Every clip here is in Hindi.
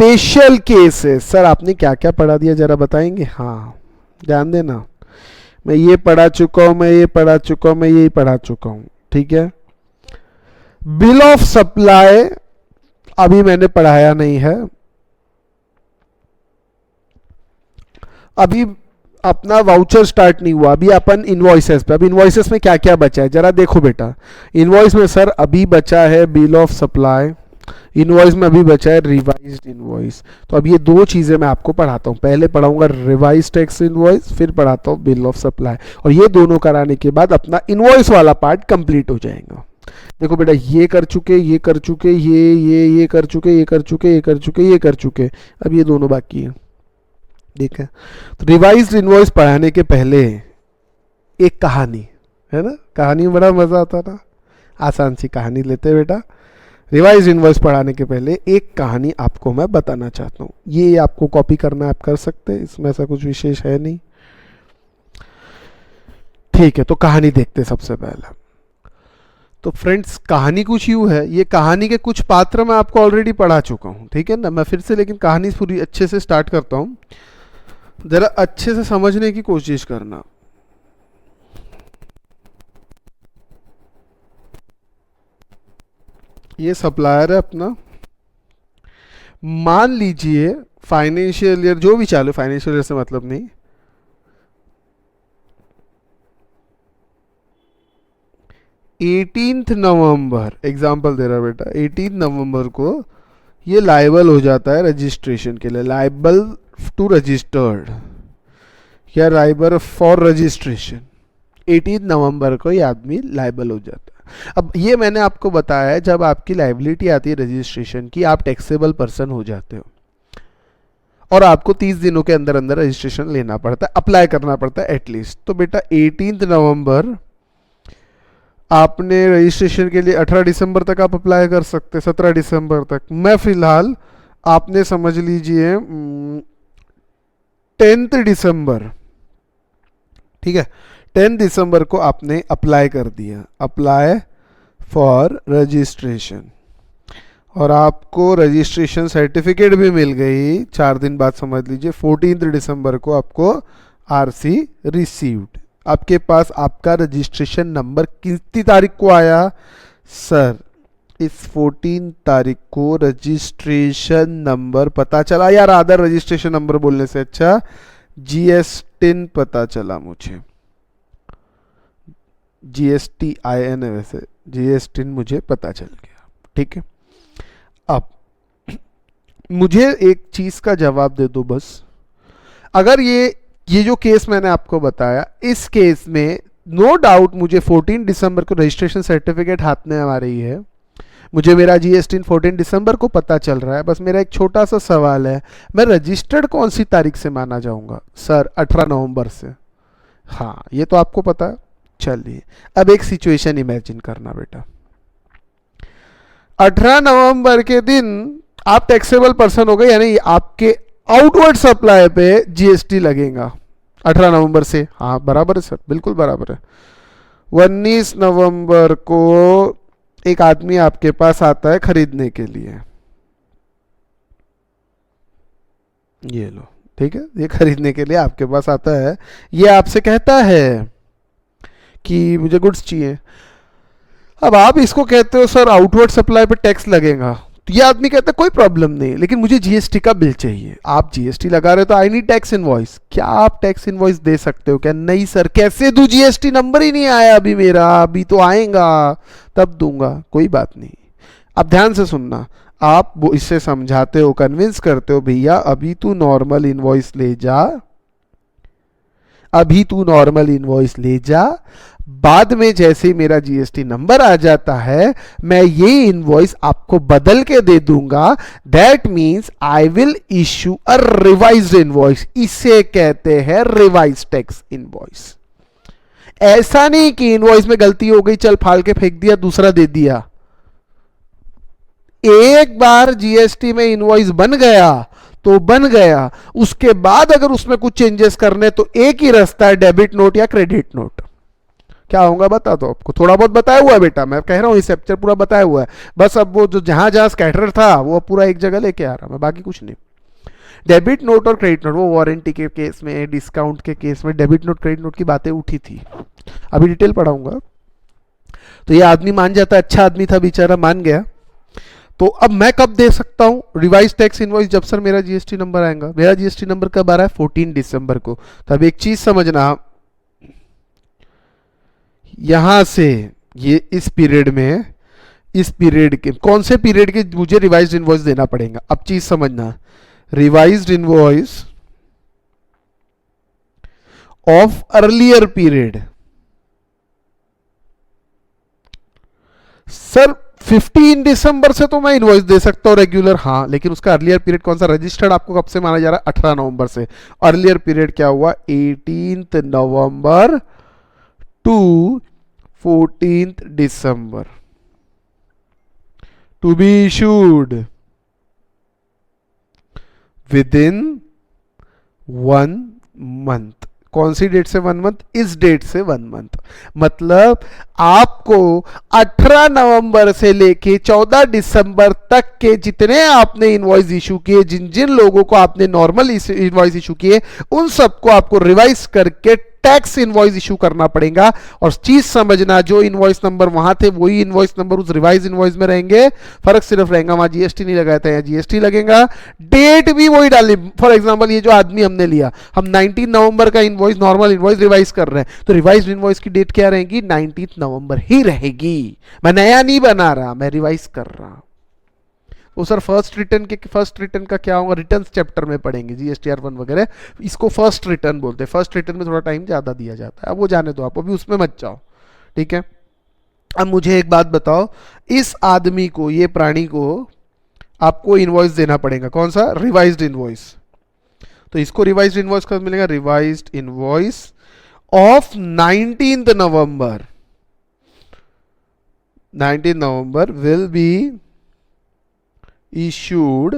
स्पेशल केस है। सर आपने क्या क्या पढ़ा दिया जरा बताएंगे? हाँ ध्यान देना, मैं ये पढ़ा चुका हूं, मैं ये पढ़ा चुका हूं, मैं ये पढ़ा चुका हूं, ठीक है। बिल ऑफ सप्लाई अभी मैंने पढ़ाया नहीं है, अभी अपना वाउचर स्टार्ट नहीं हुआ, अभी अपन इनवॉइसेस पे। अब इनवॉइसेस में क्या क्या बचा है जरा देखो बेटा। इनवॉइस में सर अभी बचा है बिल ऑफ सप्लाई, इनवॉइस में अभी बचा है रिवाइज्ड इनवॉइस। तो अब ये दो चीजें मैं आपको पढ़ाता हूँ, पहले पढ़ाऊंगा रिवाइज्ड टैक्स इनवॉइस, फिर पढ़ाता हूँ बिल ऑफ सप्लाई, और ये दोनों कराने के बाद अपना इनवॉइस वाला पार्ट कंप्लीट हो जाएगा। देखो बेटा ये कर चुके, ये कर चुके, ये कर चुके, ये कर चुके, ये कर चुके, ये कर चुके, अब ये दोनों बाकी है, ठीक है। तो रिवाइज्ड इनवॉइस पढ़ाने के पहले एक कहानी है ना, कहानी में बड़ा मजा आता ना, आसान सी कहानी लेते बेटा। रिवाइज इनवॉइस पढ़ाने के पहले एक कहानी आपको मैं बताना चाहता हूँ, ये आपको कॉपी करना आप कर सकते हैं, इसमें ऐसा कुछ विशेष है नहीं, ठीक है। तो कहानी देखते सबसे पहले। तो फ्रेंड्स कहानी कुछ यूँ है, ये कहानी के कुछ पात्र मैं आपको ऑलरेडी पढ़ा चुका हूँ, ठीक है ना। मैं फिर से लेकिन कहानी पूरी अच्छे से स्टार्ट करता हूँ, जरा अच्छे से समझने की कोशिश करना। ये सप्लायर है अपना, मान लीजिए फाइनेंशियल ईयर जो भी चालू, फाइनेंशियल ईयर से मतलब नहीं, एटीन्थ नवंबर एग्जाम्पल दे रहा बेटा, 18 नवंबर को ये लाइबल हो जाता है रजिस्ट्रेशन के लिए, लाइबल टू रजिस्टर्ड या लाइबल फॉर रजिस्ट्रेशन। 18 नवंबर को ये आदमी लाइबल हो जाता है। अब ये मैंने आपको बताया है, जब आपकी लाइबिलिटी आती है रजिस्ट्रेशन की, आप टैक्सेबल पर्सन हो जाते हो और आपको 30 दिनों के अंदर अंदर रजिस्ट्रेशन लेना पड़ता है, अप्लाई करना पड़ता है एटलीस्ट। तो बेटा 18 नवंबर आपने रजिस्ट्रेशन के लिए 18 दिसंबर तक आप अप्लाई कर सकते हैं, 17 दिसंबर तक। मैं फिलहाल आपने समझ लीजिए 10 दिसंबर, ठीक है, 10 दिसंबर को आपने अप्लाई कर दिया, अप्लाई फॉर रजिस्ट्रेशन, और आपको रजिस्ट्रेशन सर्टिफिकेट भी मिल गई 4 दिन बाद, समझ लीजिए 14 दिसंबर को आपको आरसी रिसीव्ड। आपके पास आपका रजिस्ट्रेशन नंबर कितनी तारीख को आया सर? इस 14 तारीख को रजिस्ट्रेशन नंबर पता चला यार, आदर रजिस्ट्रेशन नंबर बोलने से अच्छा जीएसटिन पता चला मुझे, GSTIN है वैसे, जीएसटिन मुझे पता चल गया, ठीक है। अब मुझे एक चीज का जवाब दे दो बस, अगर ये जो केस मैंने आपको बताया, इस केस में नो डाउट मुझे 14 दिसंबर को रजिस्ट्रेशन सर्टिफिकेट हाथ में आ रही है, मुझे मेरा जीएसटी 14 दिसंबर को पता चल रहा है। बस मेरा एक छोटा सा सवाल है, मैं रजिस्टर्ड कौन सी तारीख से माना जाऊंगा सर? 18 नवंबर से। हाँ ये तो आपको पता है। चलिए अब एक सिचुएशन इमेजिन करना बेटा, 18 नवंबर के दिन आप टैक्सेबल पर्सन हो गए, यानी आपके आउटवर्ड सप्लाई पे जीएसटी लगेगा 18 नवंबर से। हाँ बराबर है सर, बिल्कुल बराबर है। 19 नवंबर को एक आदमी आपके पास आता है खरीदने के लिए, ये लो, ठीक है, ये खरीदने के लिए आपके पास आता है, ये आपसे कहता है कि मुझे गुड्स चाहिए। अब आप इसको कहते हो सर आउटवर्ड सप्लाई पे टैक्स लगेगा, तो ये आदमी कहता है कोई प्रॉब्लम नहीं, लेकिन मुझे जीएसटी का बिल चाहिए। आप जीएसटी लगा रहे हो तो आई नीड टैक्स इनवॉइस। क्या आप टैक्स इनवॉइस दे सकते हो क्या? नहीं सर। कैसे दूं? जीएसटी नंबर ही नहीं आया अभी मेरा, अभी तो आएगा तब दूंगा। कोई बात नहीं, अब ध्यान से सुनना, आप वो इससे समझाते हो, कन्विंस करते हो, भैया अभी तू नॉर्मल इनवॉइस ले जा, अभी तू नॉर्मल इनवॉइस ले जा, बाद में जैसे ही मेरा जीएसटी नंबर आ जाता है मैं ये इनवॉइस आपको बदल के दे दूंगा। That means I will issue a revised invoice. इसे कहते हैं रिवाइज टैक्स इनवॉइस। ऐसा नहीं कि इनवॉइस में गलती हो गई, चल फाड़ के फेंक दिया, दूसरा दे दिया। एक बार जीएसटी में इनवॉइस बन गया तो बन गया, उसके बाद अगर उसमें कुछ चेंजेस करने तो एक ही रास्ता है, डेबिट नोट या क्रेडिट नोट। क्या होगा बता दो, आपको थोड़ा बहुत बताया हुआ है बेटा, मैं कह रहा हूँ इस चैप्टर पूरा बताया हुआ है, बस अब वो जो जहां जहां स्कैटर था वो पूरा एक जगह लेके आ रहा मैं, बाकी कुछ नहीं। डेबिट नोट और क्रेडिट नोट, वो वारंटी के केस में, डिस्काउंट के केस में डेबिट नोट क्रेडिट नोट की बातें उठी थी, अभी डिटेल पढ़ाऊंगा। तो ये आदमी मान जाता है, अच्छा आदमी था बेचारा, मान गया। तो अब मैं कब दे सकता हूं रिवाइज टैक्स इनवॉइस? जब सर मेरा जीएसटी नंबर आएगा। मेरा जीएसटी नंबर कब आ रहा है? 14 दिसंबर को। तो अब एक चीज समझना, यहां से ये इस पीरियड में, इस पीरियड के कौन से पीरियड के मुझे रिवाइज्ड इनवॉइस देना पड़ेगा? अब चीज समझना, revised invoice of earlier period. Sir 15 दिसंबर से तो मैं इनवॉइस दे सकता हूं रेगुलर, हाँ, लेकिन उसका अर्लियर पीरियड कौन सा? रजिस्टर्ड आपको कब से माना जा रहा है? 18 नवंबर से। अर्लियर पीरियड क्या हुआ? 18 नवंबर टू 14 दिसंबर to be issued within 1 month. कौन सी डेट से 1 मंथ? इस डेट से 1 मंथ। मतलब आपको 18 नवंबर से लेके 14 दिसंबर तक के जितने आपने इनवॉइस इशू किए, जिन जिन लोगों को आपने नॉर्मल इनवॉइस इशू किए, उन सबको आपको रिवाइज करके टैक्स इनवॉइस इशू करना पड़ेगा। और चीज समझना, जो इनवॉइस नंबर वहां थे वही इनवॉइस नंबर उस रिवाइज इनवॉइस में रहेंगे, फर्क सिर्फ रहेगा वहां जीएसटी नहीं लगाया था, यहाँ जीएसटी लगेगा, डेट भी वही डालनी। फॉर एग्जांपल ये जो आदमी हमने लिया, हम 19 नवंबर का इनवॉइस, नॉर्मल इनवॉइस रिवाइज कर रहे हैं, तो रिवाइज इनवॉइस की डेट क्या रहेगी? 19 नवंबर ही रहेगी। मैं नया नहीं बना रहा, मैं रिवाइज कर रहा हूं। वो सर फर्स्ट रिटर्न का क्या होगा? रिटर्न चैप्टर में पढ़ेंगे, जीएसटीआर 1 वगैरह, इसको फर्स्ट रिटर्न बोलते हैं। फर्स्ट रिटर्न में थोड़ा टाइम ज्यादा दिया जाता है, अब वो जाने दो, आप अभी उसमें मत जाओ, ठीक है। अब मुझे एक बात बताओ, इस आदमी को, ये प्राणी को आपको इनवॉइस देना पड़ेगा, कौन सा? Revised invoice. तो इसको रिवाइज्ड इनवॉइस कब मिलेगा? Revised invoice of 19 November. 19 November will be issued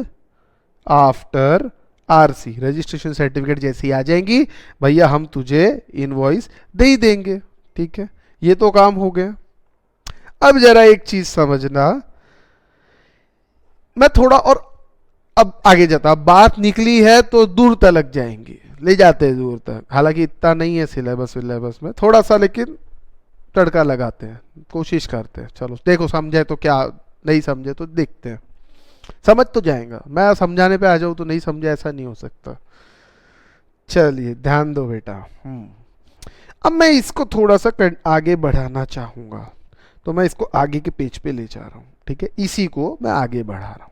after RC, registration certificate जैसी आ जाएंगी, भैया हम तुझे इनवॉइस दे ही देंगे, ठीक है। ये तो काम हो गया। अब जरा एक चीज समझना, मैं थोड़ा और अब आगे जाता, अब बात निकली है तो दूर तक जाएंगे, ले जाते हैं दूर तक, हालांकि इतना नहीं है सिलेबस में, थोड़ा सा लेकिन तड़का लगाते हैं, कोशिश करते हैं। चलो देखो, समझे तो क्या, नहीं समझे तो देखते हैं, समझ तो जाएगा। मैं समझाने पे आ जाऊं तो नहीं समझे, ऐसा नहीं हो सकता। चलिए ध्यान दो बेटा। अब मैं इसको थोड़ा सा आगे बढ़ाना चाहूंगा, तो मैं इसको आगे के पेज पे ले जा रहा हूं, ठीक है। इसी को मैं आगे बढ़ा रहा हूं,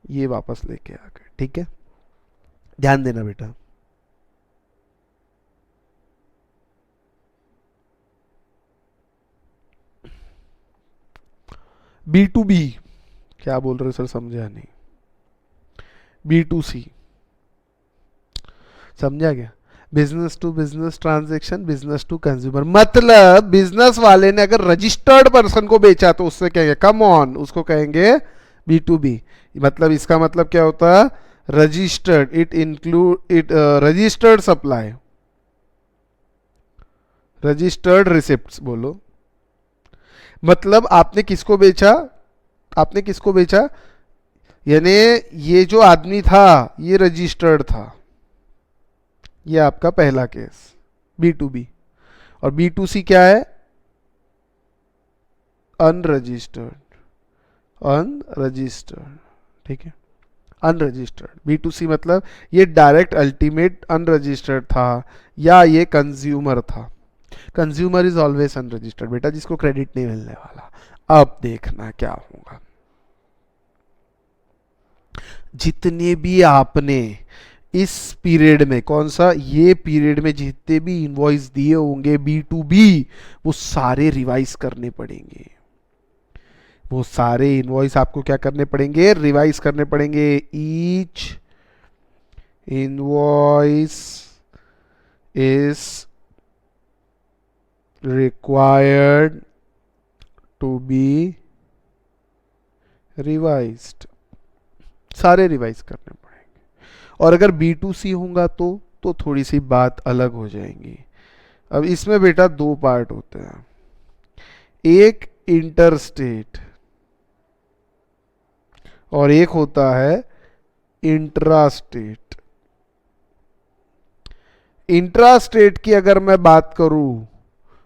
ये वापस लेके आ गए, ठीक है। ध्यान देना बेटा। B2B क्या बोल रहे हो सर? समझा नहीं। B2C समझा क्या? Business to business transaction, business to consumer. मतलब बिजनेस वाले ने अगर रजिस्टर्ड पर्सन को बेचा तो उससे कहेंगे कम ऑन, उसको कहेंगे B2B। मतलब इसका मतलब क्या होता है? Registered, it registered supply, registered receipts बोलो। मतलब आपने किसको बेचा? आपने किसको बेचा? यानी ये जो आदमी था ये रजिस्टर्ड था, ये आपका पहला केस B2B। और B2C क्या है? अनरजिस्टर्ड, अनरजिस्टर्ड, ठीक है, अनरजिस्टर्ड। B2C मतलब ये डायरेक्ट अल्टीमेट अनरजिस्टर्ड था, या ये कंज्यूमर था। कंज्यूमर इज ऑलवेज अनरजिस्टर्ड बेटा, जिसको क्रेडिट नहीं मिलने वाला। अब देखना क्या होगा, जितने भी आपने इस पीरियड में, कौन सा? ये पीरियड में जितने भी इनवॉइस दिए होंगे B2B, वो सारे रिवाइज करने पड़ेंगे। वो सारे इनवॉइस आपको क्या करने पड़ेंगे? रिवाइज करने पड़ेंगे। Each invoice is required to be revised, सारे रिवाइज करने पड़ेंगे। और अगर B2C होगा तो थोड़ी सी बात अलग हो जाएंगी। अब इसमें बेटा दो पार्ट होते हैं, एक इंटर स्टेट और एक होता है इंट्रा स्टेट। इंट्रा स्टेट की अगर मैं बात करूं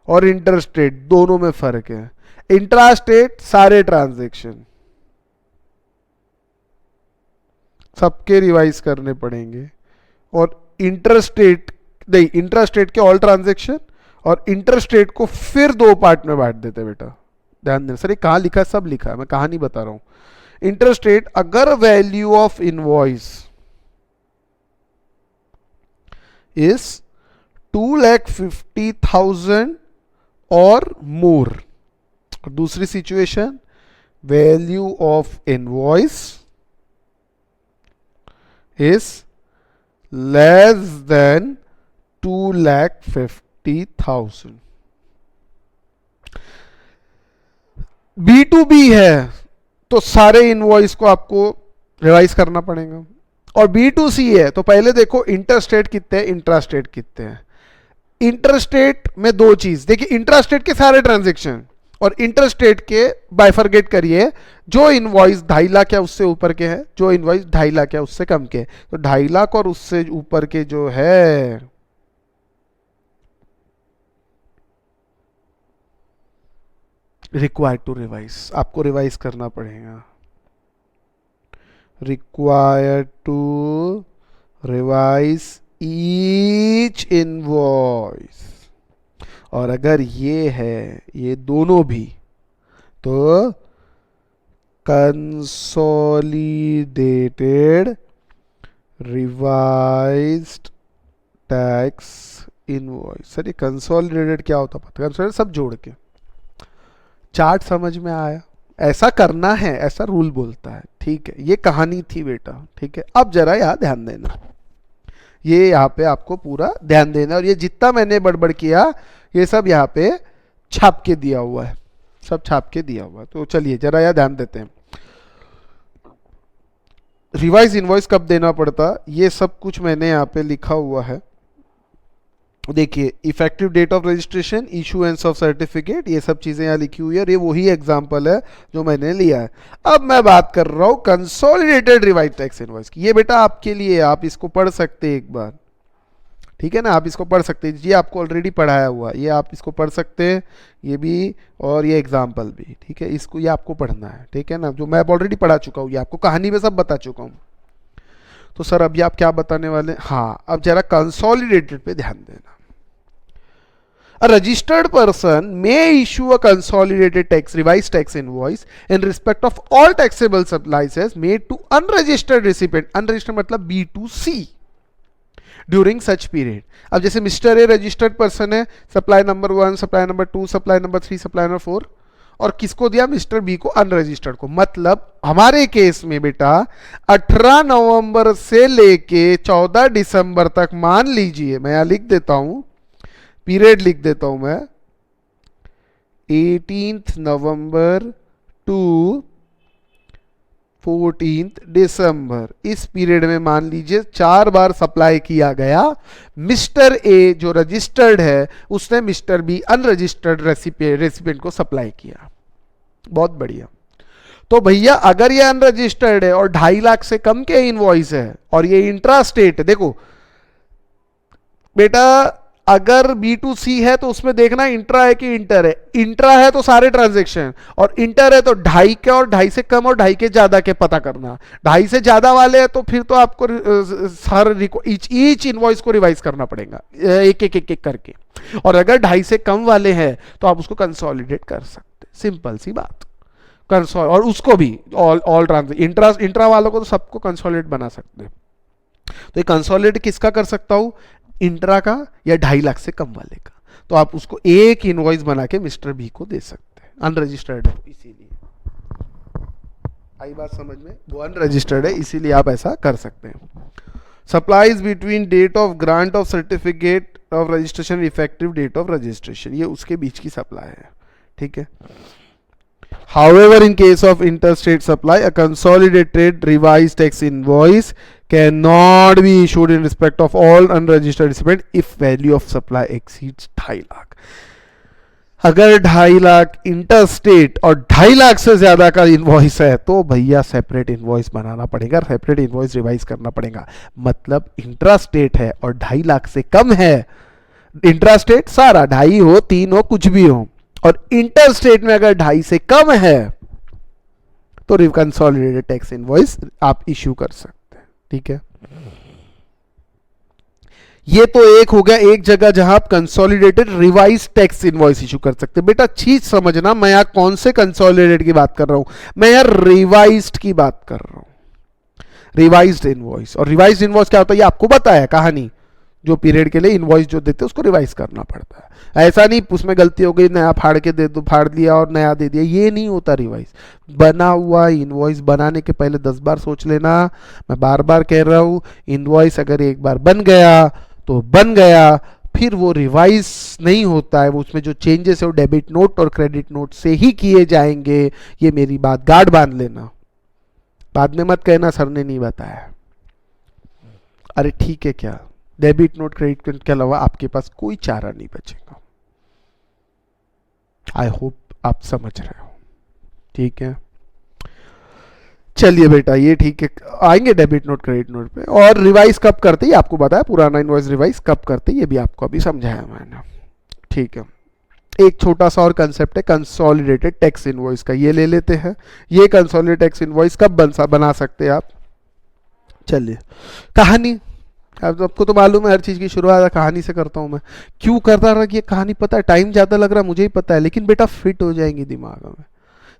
और इंटर स्टेट, दोनों में फर्क है। इंट्रा स्टेट सारे ट्रांजैक्शन सबके रिवाइज करने पड़ेंगे, और इंटर स्टेट नहीं, इंट्रा स्टेट के ऑल ट्रांजैक्शन, और इंटर स्टेट को फिर दो पार्ट में बांट देते हैं बेटा। ध्यान देना सर, ये कहां लिखा है, सब लिखा है, मैं कहानी बता रहा हूं। इंटर स्टेट, अगर वैल्यू ऑफ इनवॉइस इज 2,50,000 और मोर, और दूसरी situation value of invoice is less then 2,50,000। B2B है तो सारे इनवॉइस को आपको रिवाइज करना पड़ेगा, और B2C है तो पहले देखो इंटरस्टेट कितने हैं, इंट्रास्टेट कितने हैं। इंटरस्टेट में दो चीज देखिए, इंट्रास्टेट के सारे ट्रांजैक्शन और इंटरस्टेट के बाइफरगेट करिए। जो इनवॉइस 2.5 लाख या उससे ऊपर के हैं, जो इनवॉइस 2.5 लाख या उससे कम के, तो 2.5 लाख और उससे ऊपर के जो है रिक्वायर्ड टू रिवाइज, आपको रिवाइज करना पड़ेगा। Required to revise each invoice, और अगर ये है, ये दोनों भी, तो consolidated revised tax invoice. Sir ये कंसोलिडेटेड क्या होता है पता है? कंसोलिडेटेड सब जोड़ के। चार्ट समझ में आया? ऐसा करना है, ऐसा रूल बोलता है, ठीक है। ये कहानी थी बेटा, ठीक है। अब जरा यहाँ ध्यान देना, ये यहाँ पे आपको पूरा ध्यान देना, और ये जितना मैंने बड़बड़ किया ये सब यहाँ पे छाप के दिया हुआ है, सब छाप के दिया हुआ है। तो चलिए जरा यहाँ ध्यान देते हैं। रिवाइज इनवॉइस कब देना पड़ता, ये सब कुछ मैंने यहाँ पे लिखा हुआ है। देखिए, effective date of registration, issuance of certificate, ये सब चीजें यहाँ लिखी हुई है, और ये वही एग्जांपल है जो मैंने लिया है। अब मैं बात कर रहा हूँ कंसोलिडेटेड रिवाइज टैक्स इनवॉइस की। ये बेटा आपके लिए, आप इसको पढ़ सकते हैं एक बार, ठीक है ना, आप इसको पढ़ सकते हैं। ये आपको ऑलरेडी पढ़ाया हुआ, ये आप इसको पढ़ सकते हैं, ये भी और ये एग्जाम्पल भी, ठीक है। इसको ये आपको पढ़ना है, ठीक है ना, जो मैं ऑलरेडी पढ़ा चुका हूँ, ये आपको कहानी में सब बता चुका हूँ। तो सर अभी आप क्या बताने वाले? हाँ, अब जरा कंसोलिडेटेड पे ध्यान देना। A registered person may issue a consolidated tax, revised tax invoice in respect of all taxable supplies made to unregistered recipient, unregistered मतलब B2C, during such period। अब जैसे मिस्टर ए रजिस्टर्ड पर्सन है, supply number 1, supply number 2, supply number 3, supply number 4, और किसको दिया? मिस्टर बी को, अनरजिस्टर्ड को। मतलब हमारे केस में बेटा 18 नवंबर से लेके 14 दिसंबर तक, मान लीजिए, मैं यहां लिख देता हूं, पीरियड लिख देता हूं मैं, 18 नवंबर टू 14 दिसंबर, इस पीरियड में मान लीजिए 4 बार सप्लाई किया गया। मिस्टर ए जो रजिस्टर्ड है, उसने मिस्टर बी अनरजिस्टर्ड रेसिपिएंट को सप्लाई किया। बहुत बढ़िया। तो भैया अगर ये अनरजिस्टर्ड है और 2.5 लाख से कम के इनवॉइस है, और ये इंट्रा स्टेट है, देखो बेटा अगर B2C है तो उसमें देखना इंट्रा है कि इंटर है। इंट्रा है तो सारे ट्रांजैक्शन, और इंटर है तो 2.5 के और 2.5 से कम और 2.5 के ज्यादा के पता करना। 2.5 से ज्यादा वाले हैं तो फिर तो आपको सारे ईच इनवॉइस को रिवाइज करना पड़ेगा एक एक एक एक करके, और अगर 2.5 से कम वाले हैं तो आप उसको कंसोलिडेट कर सकते। सिंपल सी बात। कंसोल, और उसको भी ऑल ट्रांजैक्शन, इंट्रा वालों को तो सबको कंसोलिडेट बना सकते हैं। तो ये कंसोलिडेट किसका कर सकता हूं? इंट्रा का, या 2.5 लाख से कम वाले का। तो आप उसको एक इनवॉइस बना के मिस्टर बी को दे सकते हैं, अनरजिस्टर्ड है इसीलिए। आई बात समझ में? वो अनरजिस्टर्ड है इसीलिए आप ऐसा कर सकते हैं। Supplies between date of grant of certificate of registration, effective date of registration, ये उसके बीच की सप्लाई है, ठीक है। However, in case of interstate supply, a consolidated revised tax invoice can not be issued in respect of all unregistered recipient if value of supply exceeds 2.5 lakh. अगर 2.5 लाख इंटर स्टेट और 2.5 लाख से ज्यादा का इनवॉइस है तो भैया सेपरेट इनवॉइस बनाना पड़ेगा, सेपरेट इनवॉइस रिवाइज करना पड़ेगा। मतलब इंट्रा स्टेट है और 2.5 लाख से कम है, इंट्रा स्टेट सारा 2.5 हो 3 हो कुछ भी हो, और इंटर स्टेट में अगर 2.5 से कम है तो रिकंसोलिडेटेड टैक्स इनवॉइस आप इश्यू कर सकते हैं। ठीक है, ये तो एक हो गया, एक जगह जहां आप consolidated revise tax invoice issue कर सकते हैं। बेटा चीज समझना, मैं यहां कौन से कंसोलिडेटेड की बात कर रहा हूं, मैं यार रिवाइज्ड की बात कर रहा हूं, रिवाइज्ड इनवॉइस। और रिवाइज्ड इनवॉइस क्या होता है ये आपको पता है, कहानी जो पीरियड के लिए इनवॉइस जो देते हैं उसको रिवाइज करना पड़ता है। ऐसा नहीं उसमें गलती हो गई नया फाड़ के दे दो, फाड़ दिया और नया दे दिया, ये नहीं होता रिवाइज। बना हुआ इनवॉइस बनाने के पहले 10 बार सोच लेना। मैं बार बार कह रहा हूं, इनवॉइस अगर एक बार बन गया तो बन गया, फिर वो रिवाइज नहीं होता है, वो उसमें जो चेंजेस है वो डेबिट नोट और क्रेडिट नोट से ही किए जाएंगे। ये मेरी बात गार्ड बांध लेना, बाद में मत कहना सर ने नहीं बताया। अरे ठीक है, क्या डेबिट नोट क्रेडिट नोट के अलावा आपके पास कोई चारा नहीं बचेगा। आई होप आप समझ रहे हो। ठीक है, चलिए बेटा ये ठीक है, आएंगे डेबिट नोट क्रेडिट नोट पे। और रिवाइज कब करते हैं आपको बताया, पुराना इनवॉइस रिवाइज कब करते हैं ये भी आपको अभी समझाया मैंने। ठीक है, एक छोटा सा और कंसेप्ट है कंसोलिडेटेड टैक्स इनवॉइस का, ये ले लेते हैं। ये कंसोलिडेटेड टैक्स इनवॉइस कब बना सकते हैं आप। चलिए कहानी, अब आपको तो मालूम है हर चीज की शुरुआत कहानी से करता हूं मैं। क्यों करता रहा कि ये कहानी पता है, टाइम ज्यादा लग रहा है मुझे ही पता है, लेकिन बेटा फिट हो जाएंगी दिमाग में।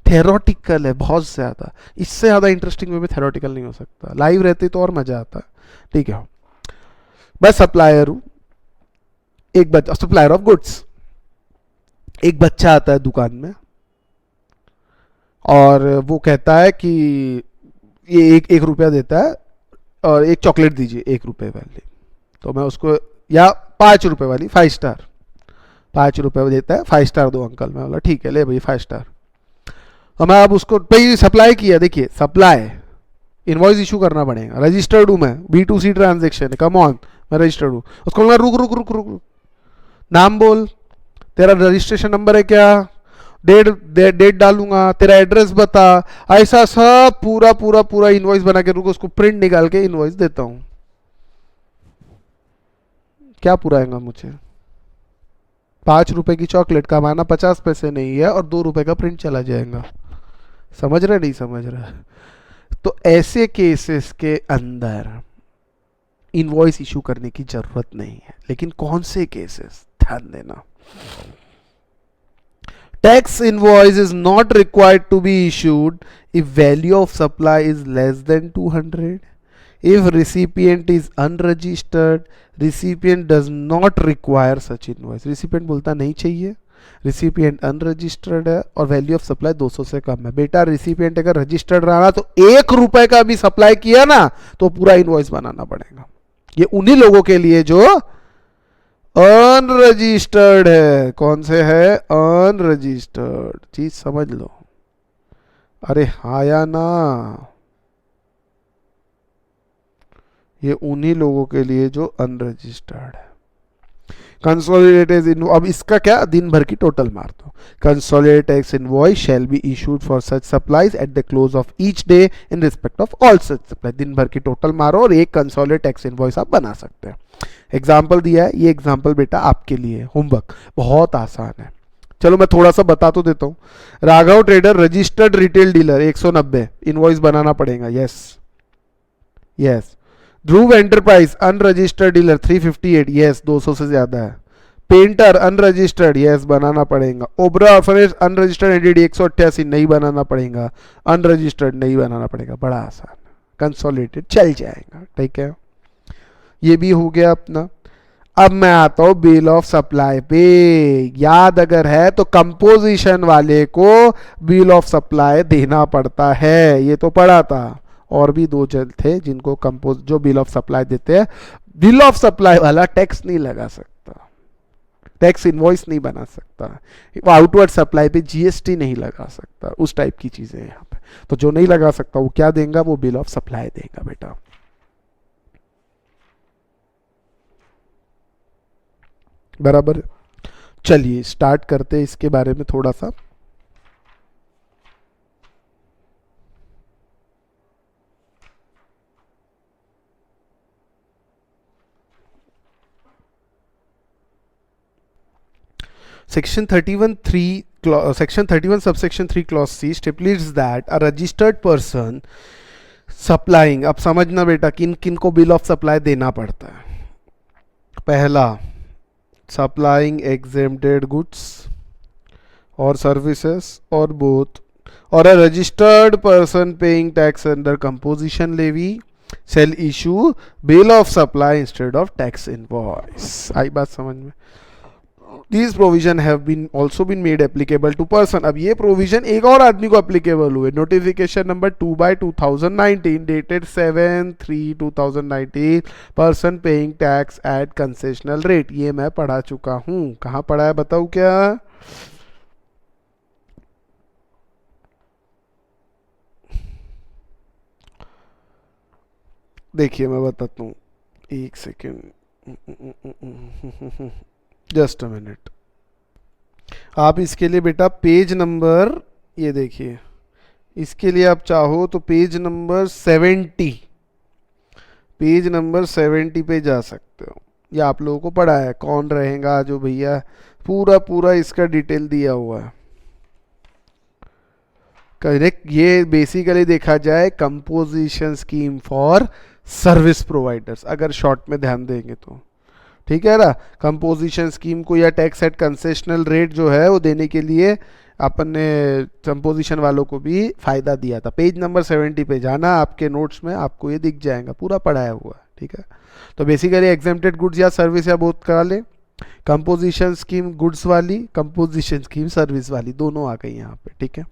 थेरोटिकल है बहुत ज्यादा, इससे ज्यादा इंटरेस्टिंग वे में थेरोटिकल नहीं हो सकता, लाइव रहते तो और मजा आता। ठीक है, मैं सप्लायर हूं, एक बच्चा, सप्लायर ऑफ गुड्स, एक बच्चा आता है दुकान में और वो कहता है कि ये एक रुपया देता है और एक चॉकलेट दीजिए 1 रुपए वाली। तो मैं उसको, या 5 रुपए वाली 5 स्टार, 5 रुपए देता है, 5 स्टार दो अंकल। मैं बोला ठीक है ले भाई 5 स्टार। और मैं अब उसको भाई सप्लाई किया, देखिए सप्लाई इनवॉइस इशू करना पड़ेगा, रजिस्टर्ड हूं मैं, B2C ट्रांजेक्शन है, कम ऑन मैं रजिस्टर्ड हूं। उसको बोला रुक रुक रुक रुक, नाम बोल, तेरा रजिस्ट्रेशन नंबर है क्या, डेट डालूंगा, तेरा एड्रेस बता, ऐसा सब पूरा पूरा पूरा इनवॉइस बना के, रुक उसको प्रिंट निकाल के इनवॉइस देता हूं। क्या पूरा आएगा मुझे, 5 रुपए की चॉकलेट कमाना 50 पैसे नहीं है और 2 रुपए का प्रिंट चला जाएगा। समझ रहे नहीं समझ रहे। तो ऐसे केसेस के अंदर इनवॉइस इशू करने की जरूरत नहीं है, लेकिन कौन से केसेस ध्यान देना। Tax invoice is not required to be issued if value of supply is less than 200, if recipient is unregistered, recipient does not require such invoice। recipient बोलता नहीं चाहिए, recipient unregistered है और वैल्यू ऑफ सप्लाई 200 से कम है। बेटा recipient अगर रजिस्टर्ड रहा तो 1 रुपए का भी सप्लाई किया ना तो पूरा इनवॉइस बनाना पड़ेगा। ये उन्हीं लोगों के लिए जो अनरजिस्टर्ड है। कौन से है, अनरजिस्टर्ड, चीज समझ लो। अरे हाँ या ना, ये उन्हीं लोगों के लिए जो अनरजिस्टर्ड है। कंसोलिडेटेड, अब इसका क्या, दिन भर की टोटल मार दो। Consolidated tax invoice shall be issued for such supplies at the close of each day in respect of all such supply. दिन भर की टोटल मारो और एक कंसोलिडेटेड टैक्स इनवॉइस आप बना सकते हैं। एग्जाम्पल दिया है, ये एग्जाम्पल बेटा आपके लिए होमवर्क, बहुत आसान है। चलो मैं थोड़ा सा बता तो देता हूँ। Raghav trader registered retail dealer 190 invoice बनाना पड़ेगा। Yes yes. Dhruv enterprise unregistered dealer 358, yes 200 से ज्यादा है। पेंटर अनरजिस्टर्ड, यस बनाना पड़ेगा। ओबरा ऑर्फनेज अनरजिस्टर्ड एंटिटी 188 नहीं बनाना पड़ेगा, अनरजिस्टर्ड नहीं बनाना पड़ेगा। बड़ा आसान, कंसोलिडेटेड चल जाएगा। ठीक है, ये भी हो गया अपना। अब मैं आता हूं बिल ऑफ सप्लाई पे। याद अगर है तो कंपोजिशन वाले को बिल ऑफ सप्लाई देना पड़ता है, ये तो पढ़ा था। और भी 2 जन थे जिनको कंपोज जो बिल ऑफ सप्लाई देते हैं। बिल ऑफ सप्लाई वाला टैक्स नहीं लगा सकता, टैक्स इनवॉइस नहीं बना सकता, वो आउटवर्ड सप्लाई पे जीएसटी नहीं लगा सकता, उस टाइप की चीजें यहाँ पे। तो जो नहीं लगा सकता वो क्या देगा, वो बिल ऑफ सप्लाई देगा बेटा। बराबर। चलिए स्टार्ट करते हैं इसके बारे में थोड़ा सा। Section 31 subsection 3 clause C stipulates that a registered person supplying, अब समझना बेटा किन किन को बिल ऑफ सप्लाई देना पड़ता है। पहला, सप्लाइंग एग्जेम्प्टेड गुड्स और सर्विसेज और बोथ, और a registered person paying tax under composition levy shall issue bill of supply instead of tax invoice। आई बात समझ में? These provision have been also been made applicable to person। अब ये प्रोविजन एक और आदमी को एप्लीकेबल हुए। Notification number 2/2019 dated 7/3/2019, person paying tax at concessional rate. ये मैं पढ़ा चुका हूँ। कहाँ पढ़ा है बताऊँ क्या? देखिए मैं बताता हूँ, एक सेकेंड, जस्ट अ मिनट। आप इसके लिए बेटा पेज नंबर, ये देखिए, इसके लिए आप चाहो तो पेज नंबर 70 पे जा सकते हो। ये आप लोगों को पढ़ा है, कौन रहेगा जो भैया, पूरा पूरा इसका डिटेल दिया हुआ है। करेक्ट। ये बेसिकली देखा जाए composition scheme for service providers, अगर शॉर्ट में ध्यान देंगे तो, ठीक है ना। कंपोजिशन स्कीम को या टैक्स एट कंसेशनल रेट जो है वो देने के लिए अपन ने कंपोजिशन वालों को भी फायदा दिया था। पेज नंबर 70 पे जाना, आपके नोट्स में आपको ये दिख जाएगा, पूरा पढ़ाया हुआ है, ठीक है। तो बेसिकली एग्जेम्प्टेड गुड्स या सर्विस या बोथ करा ले। कंपोजिशन स्कीम गुड्स वाली, कंपोजिशन स्कीम सर्विस वाली, दोनों आ गई यहाँ पे, ठीक है।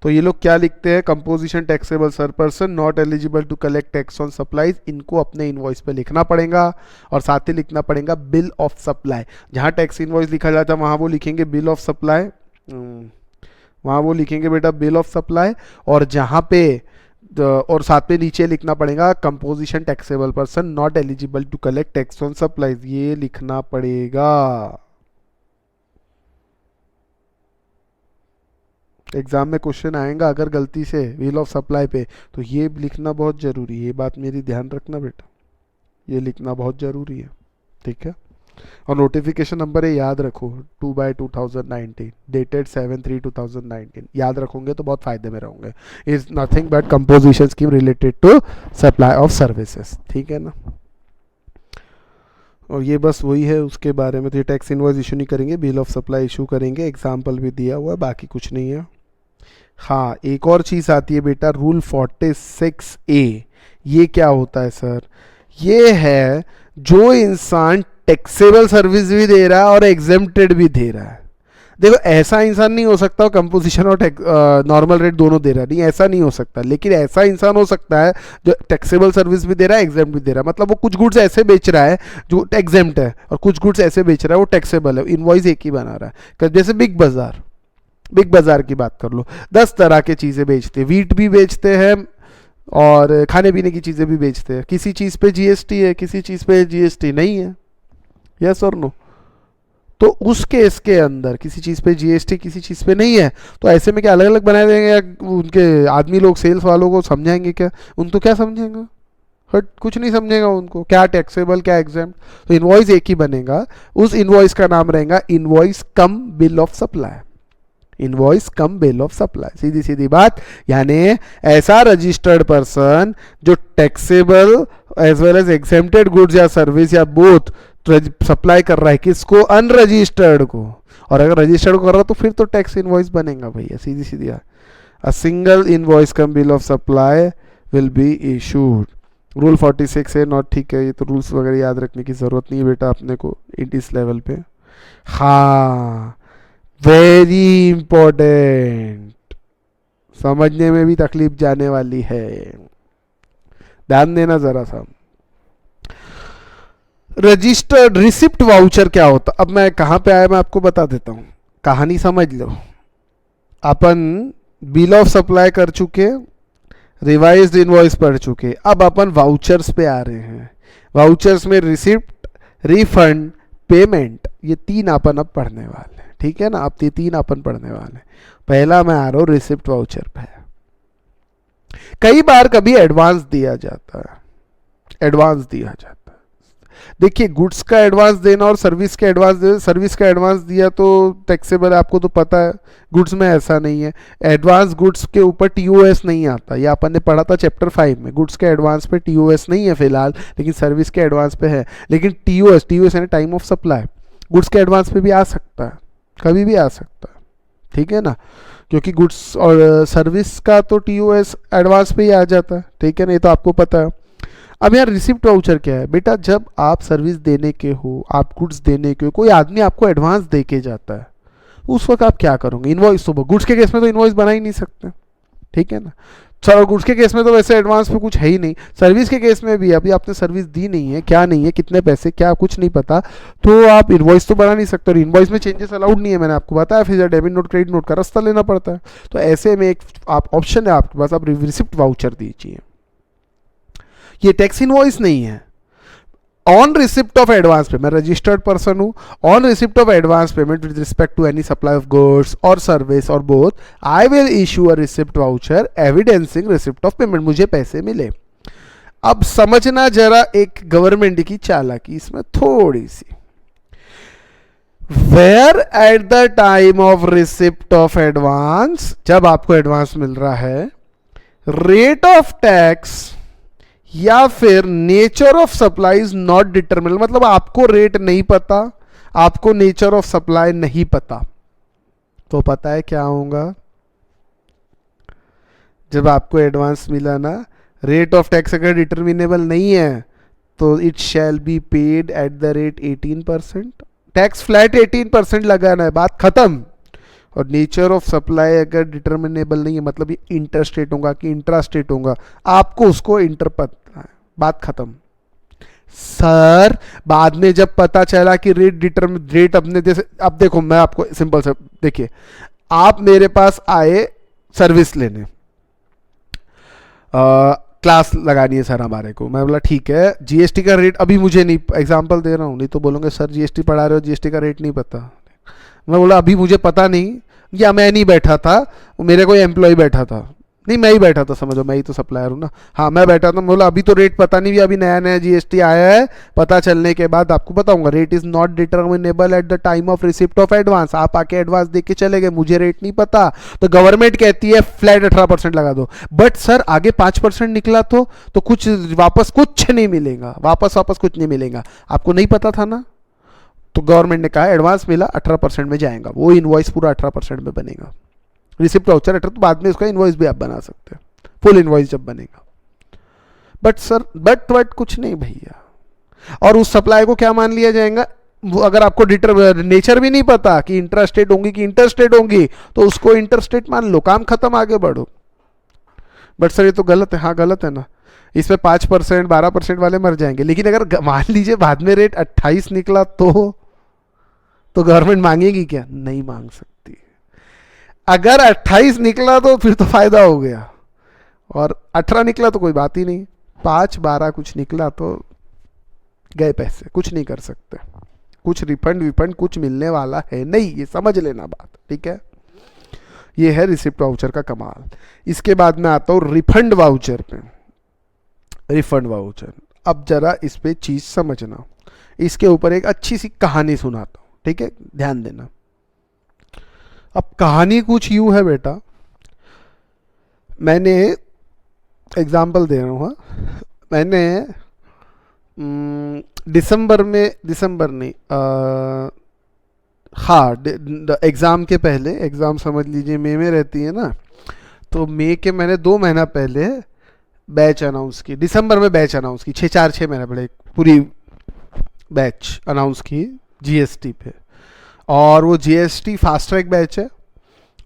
तो ये लोग क्या लिखते हैं, composition taxable sir person not eligible to collect tax on supplies, इनको अपने इनवॉइस पे लिखना पड़ेगा, और साथ ही लिखना पड़ेगा बिल ऑफ सप्लाई। जहाँ टैक्स इनवॉइस लिखा जाता है वहाँ वो लिखेंगे बिल ऑफ सप्लाई, वहाँ वो लिखेंगे बेटा बिल ऑफ सप्लाई, और जहाँ पे और साथ में नीचे लिखना पड़ेगा composition taxable person not eligible to collect tax on supplies, ये लिखना पड़ेगा। एग्जाम में क्वेश्चन आएगा अगर गलती से बिल ऑफ सप्लाई पे, तो ये लिखना बहुत जरूरी है। ये बात मेरी ध्यान रखना बेटा, ये लिखना बहुत जरूरी है, ठीक है। और नोटिफिकेशन नंबर है, याद रखो, 2/2019 डेटेड 7/3/2019, याद रखोगे तो बहुत फायदे में रहोगे। Is nothing but composition scheme related to supply of services, ठीक है ना। और ये बस वही है उसके बारे में। तो ये टैक्स इनवॉइस इशू नहीं करेंगे, बिल ऑफ सप्लाई इशू करेंगे, एग्जाम्पल भी दिया हुआ है, बाकी कुछ नहीं है। हाँ, एक और चीज़ आती है बेटा, रूल 46A। ये क्या होता है सर? ये है जो इंसान टैक्सेबल सर्विस भी दे रहा है और एग्जेम्प्टेड भी दे रहा है। देखो ऐसा इंसान नहीं हो सकता कंपोजिशन और नॉर्मल रेट दोनों दे रहा है, नहीं ऐसा नहीं हो सकता, लेकिन ऐसा इंसान हो सकता है जो टैक्सेबल सर्विस भी दे रहा है, एग्जेम्प्ट भी दे रहा है। मतलब वो कुछ गुड्स ऐसे बेच रहा है जो एग्जेम्प्ट है, और कुछ गुड्स ऐसे बेच रहा है वो टैक्सेबल है, इनवॉइस एक ही बना रहा है। जैसे बिग बाजार की बात कर लो, 10 तरह की चीज़ें बेचते हैं, वीट भी बेचते हैं और खाने पीने की चीज़ें भी बेचते हैं। किसी चीज़ पे जीएसटी है, किसी चीज़ पे जीएसटी नहीं है, यस और नो। तो उस केस के अंदर किसी चीज़ पे जीएसटी, किसी चीज़ पे नहीं है, तो ऐसे में क्या अलग अलग बनाए देंगे, या उनके आदमी लोग सेल्स वालों को समझाएंगे क्या? उनको क्या समझेंगे? हट, कुछ नहीं समझेगा उनको, क्या टैक्सेबल क्या एग्जेम्प्ट। तो इनवॉइस एक ही बनेगा, उस इनवॉइस का नाम रहेगा invoice cum bill of supply, invoice cum bill of supply, सीधी सीधी बात। यानी ऐसा रजिस्टर्ड पर्सन जो taxable as well as exempted goods या सर्विस या बोथ सप्लाई कर रहा है, किसको? अनरजिस्टर्ड को। और अगर रजिस्टर्ड को कर रहा है तो फिर तो टैक्स इनवॉइस बनेगा भैया, सीधी सीधी बात। A single invoice cum bill of supply will be issued. Rule 46 है नॉट, ठीक है। ये तो रूल्स वगैरह याद रखने की जरूरत नहीं है बेटा अपने को इस लेवल पे। हाँ, वेरी इंपॉर्टेंट, समझने में भी तकलीफ जाने वाली है, ध्यान देना जरा सा। रजिस्टर्ड रिसिप्ट वाउचर क्या होता? अब मैं कहां पे आया मैं आपको बता देता हूं, कहानी समझ लो। अपन बिल ऑफ सप्लाई कर चुके, रिवाइज्ड इनवॉइस पढ़ चुके, अब अपन वाउचर्स पे आ रहे हैं। वाउचर्स में रिसिप्ट, रिफंड, पेमेंट, ये 3 अपन अब पढ़ने वाले हैं, ठीक है ना। अब ये 3 अपन पढ़ने वाले हैं। पहला मैं आ रहा हूँ रिसिप्ट वाउचर पे। कई बार कभी एडवांस दिया जाता है, एडवांस दिया जाता है। देखिए गुड्स का एडवांस देना और सर्विस का एडवांस देना, सर्विस का एडवांस दिया तो टैक्सेबल है, आपको तो पता है। गुड्स में ऐसा नहीं है, एडवांस गुड्स के ऊपर टीओएस नहीं आता, ये अपन ने पढ़ा था चैप्टर 5 में। गुड्स के एडवांस पे टीओएस नहीं है फिलहाल, लेकिन सर्विस के एडवांस पे है। लेकिन टीओएस, टीओएस यानी टाइम ऑफ सप्लाई, गुड्स के एडवांस पे भी आ सकता है, कभी भी आ सकता है, ठीक है ना। क्योंकि गुड्स और सर्विस का तो टीओएस एडवांस पे ही आ जाता है, ठीक है ना, ये तो आपको पता है। अब यार रिसिप्ट वाउचर क्या है बेटा, जब आप सर्विस देने के हो, आप गुड्स देने के हो, कोई आदमी आपको एडवांस दे के जाता है, उस वक्त आप क्या करोगे? इनवॉइस तो, गुड्स के केस में तो इनवॉइस बना ही नहीं सकते, ठीक है ना। चलो गुड्स के केस में तो वैसे एडवांस पे कुछ है ही नहीं। सर्विस के केस में भी अभी आपने सर्विस दी नहीं है, क्या नहीं है, कितने पैसे, क्या कुछ नहीं पता, तो आप इनवॉइस तो बना नहीं सकते। और इनवॉइस में चेंजेस अलाउड नहीं है, मैंने आपको बताया। फिर डेबिट नोट क्रेडिट नोट का रास्ता लेना पड़ता है। तो ऐसे में एक आप ऑप्शन है आपके पास, आप रिसिप्ट वाउचर दीजिए। ये टैक्स इनवॉइस नहीं है। On receipt of advance pay, मैं रजिस्टर्ड पर्सन हूं, on receipt of advance payment with respect to any supply of goods और सर्विस और both, I will issue a receipt voucher evidencing receipt of payment, मुझे पैसे मिले। अब समझना जरा एक गवर्नमेंट की चालाकी इसमें थोड़ी सी। Where at the time of receipt of advance, जब आपको एडवांस मिल रहा है, रेट ऑफ टैक्स या फिर nature of supply is not determine, मतलब आपको रेट नहीं पता, आपको नेचर ऑफ सप्लाई नहीं पता, तो पता है क्या होगा? जब आपको एडवांस मिला ना, रेट ऑफ टैक्स अगर डिटरमिनेबल नहीं है तो it shall be paid at the rate 18%, tax flat 18% लगाना है, बात खत्म। और नेचर ऑफ सप्लाई अगर डिटरमिनेबल नहीं है, मतलब ये इंटर स्टेट होगा कि इंट्रा स्टेट होगा, आपको उसको इंटर पता है, बात खत्म। सर बाद में जब पता चला कि रेट अपने जैसे, अब देखो मैं आपको सिंपल से, देखिए आप मेरे पास आए सर्विस लेने, क्लास लगानी है सर हमारे को, मैं बोला ठीक है, जीएसटी का रेट अभी मुझे नहीं, एग्जांपल दे रहा हूँ, नहीं तो बोलोगे सर जीएसटी पढ़ा रहे हो, जीएसटी का रेट नहीं पता। मैं बोला अभी मुझे पता नहीं, या मैं नहीं बैठा था, मेरे कोई एम्प्लॉय बैठा था, नहीं मैं ही बैठा था, समझो मैं ही तो सप्लायर हूँ ना, हाँ मैं बैठा था। बोला अभी तो रेट पता नहीं, भी अभी नया नया जीएसटी आया है, पता चलने के बाद आपको बताऊंगा। Rate is not determinable at the time of receipt of advance, आप आके एडवांस दे के चले गए, मुझे रेट नहीं पता, तो गवर्नमेंट कहती है फ्लैट 18% लगा दो। बट सर आगे 5% निकला तो कुछ वापस कुछ नहीं मिलेगा, वापस कुछ नहीं मिलेगा, आपको नहीं पता था ना। तो गवर्नमेंट ने कहा एडवांस मिला 18% में जाएगा, वो इनवॉइस पूरा 18% में बनेगा। रिसिप्ट वाउचर 18, तो बाद में उसका इनवॉइस भी आप बना सकते हैं, फुल इनवॉइस जब बनेगा। बट सर बट कुछ नहीं भैया। और उस सप्लाई को क्या मान लिया जाएगा? वो अगर आपको नेचर भी नहीं पता कि इंट्रास्टेट होंगी कि इंटरस्टेट होंगी, तो उसको इंटरस्टेट मान लो, काम खत्म, आगे बढ़ो। बट सर ये तो गलत है। हाँ गलत है ना, इसमें 5% 12% वाले मर जाएंगे। लेकिन अगर मान लीजिए बाद में रेट 28 निकला तो गवर्नमेंट मांगेगी क्या? नहीं मांग सकती। अगर 28 निकला तो फिर तो फायदा हो गया, और 18 निकला तो कोई बात ही नहीं, 5 12 कुछ निकला तो गए पैसे, कुछ नहीं कर सकते, कुछ रिफंड विफंड कुछ मिलने वाला है नहीं, ये समझ लेना बात, ठीक है। ये है रिसिप्ट वाउचर का कमाल। इसके बाद में आता हूँ रिफंड वाउचर पे। रिफंड वाउचर, अब जरा इस पे चीज समझना, इसके ऊपर एक अच्छी सी कहानी सुनाता हूँ, ठीक है, ध्यान देना। अब कहानी कुछ यूं है बेटा, मैंने एग्जाम्पल दे रहा हूँ, हाँ मैंने दिसंबर नहीं, हाँ एग्ज़ाम के पहले, एग्ज़ाम समझ लीजिए मई में रहती है ना, तो मई के मैंने 2 महीना पहले बैच अनाउंस की, दिसंबर में बैच अनाउंस की, 6 महीने पहले पूरी बैच अनाउंस की जीएसटी पे। और वो जीएसटी फास्ट ट्रैक बैच है,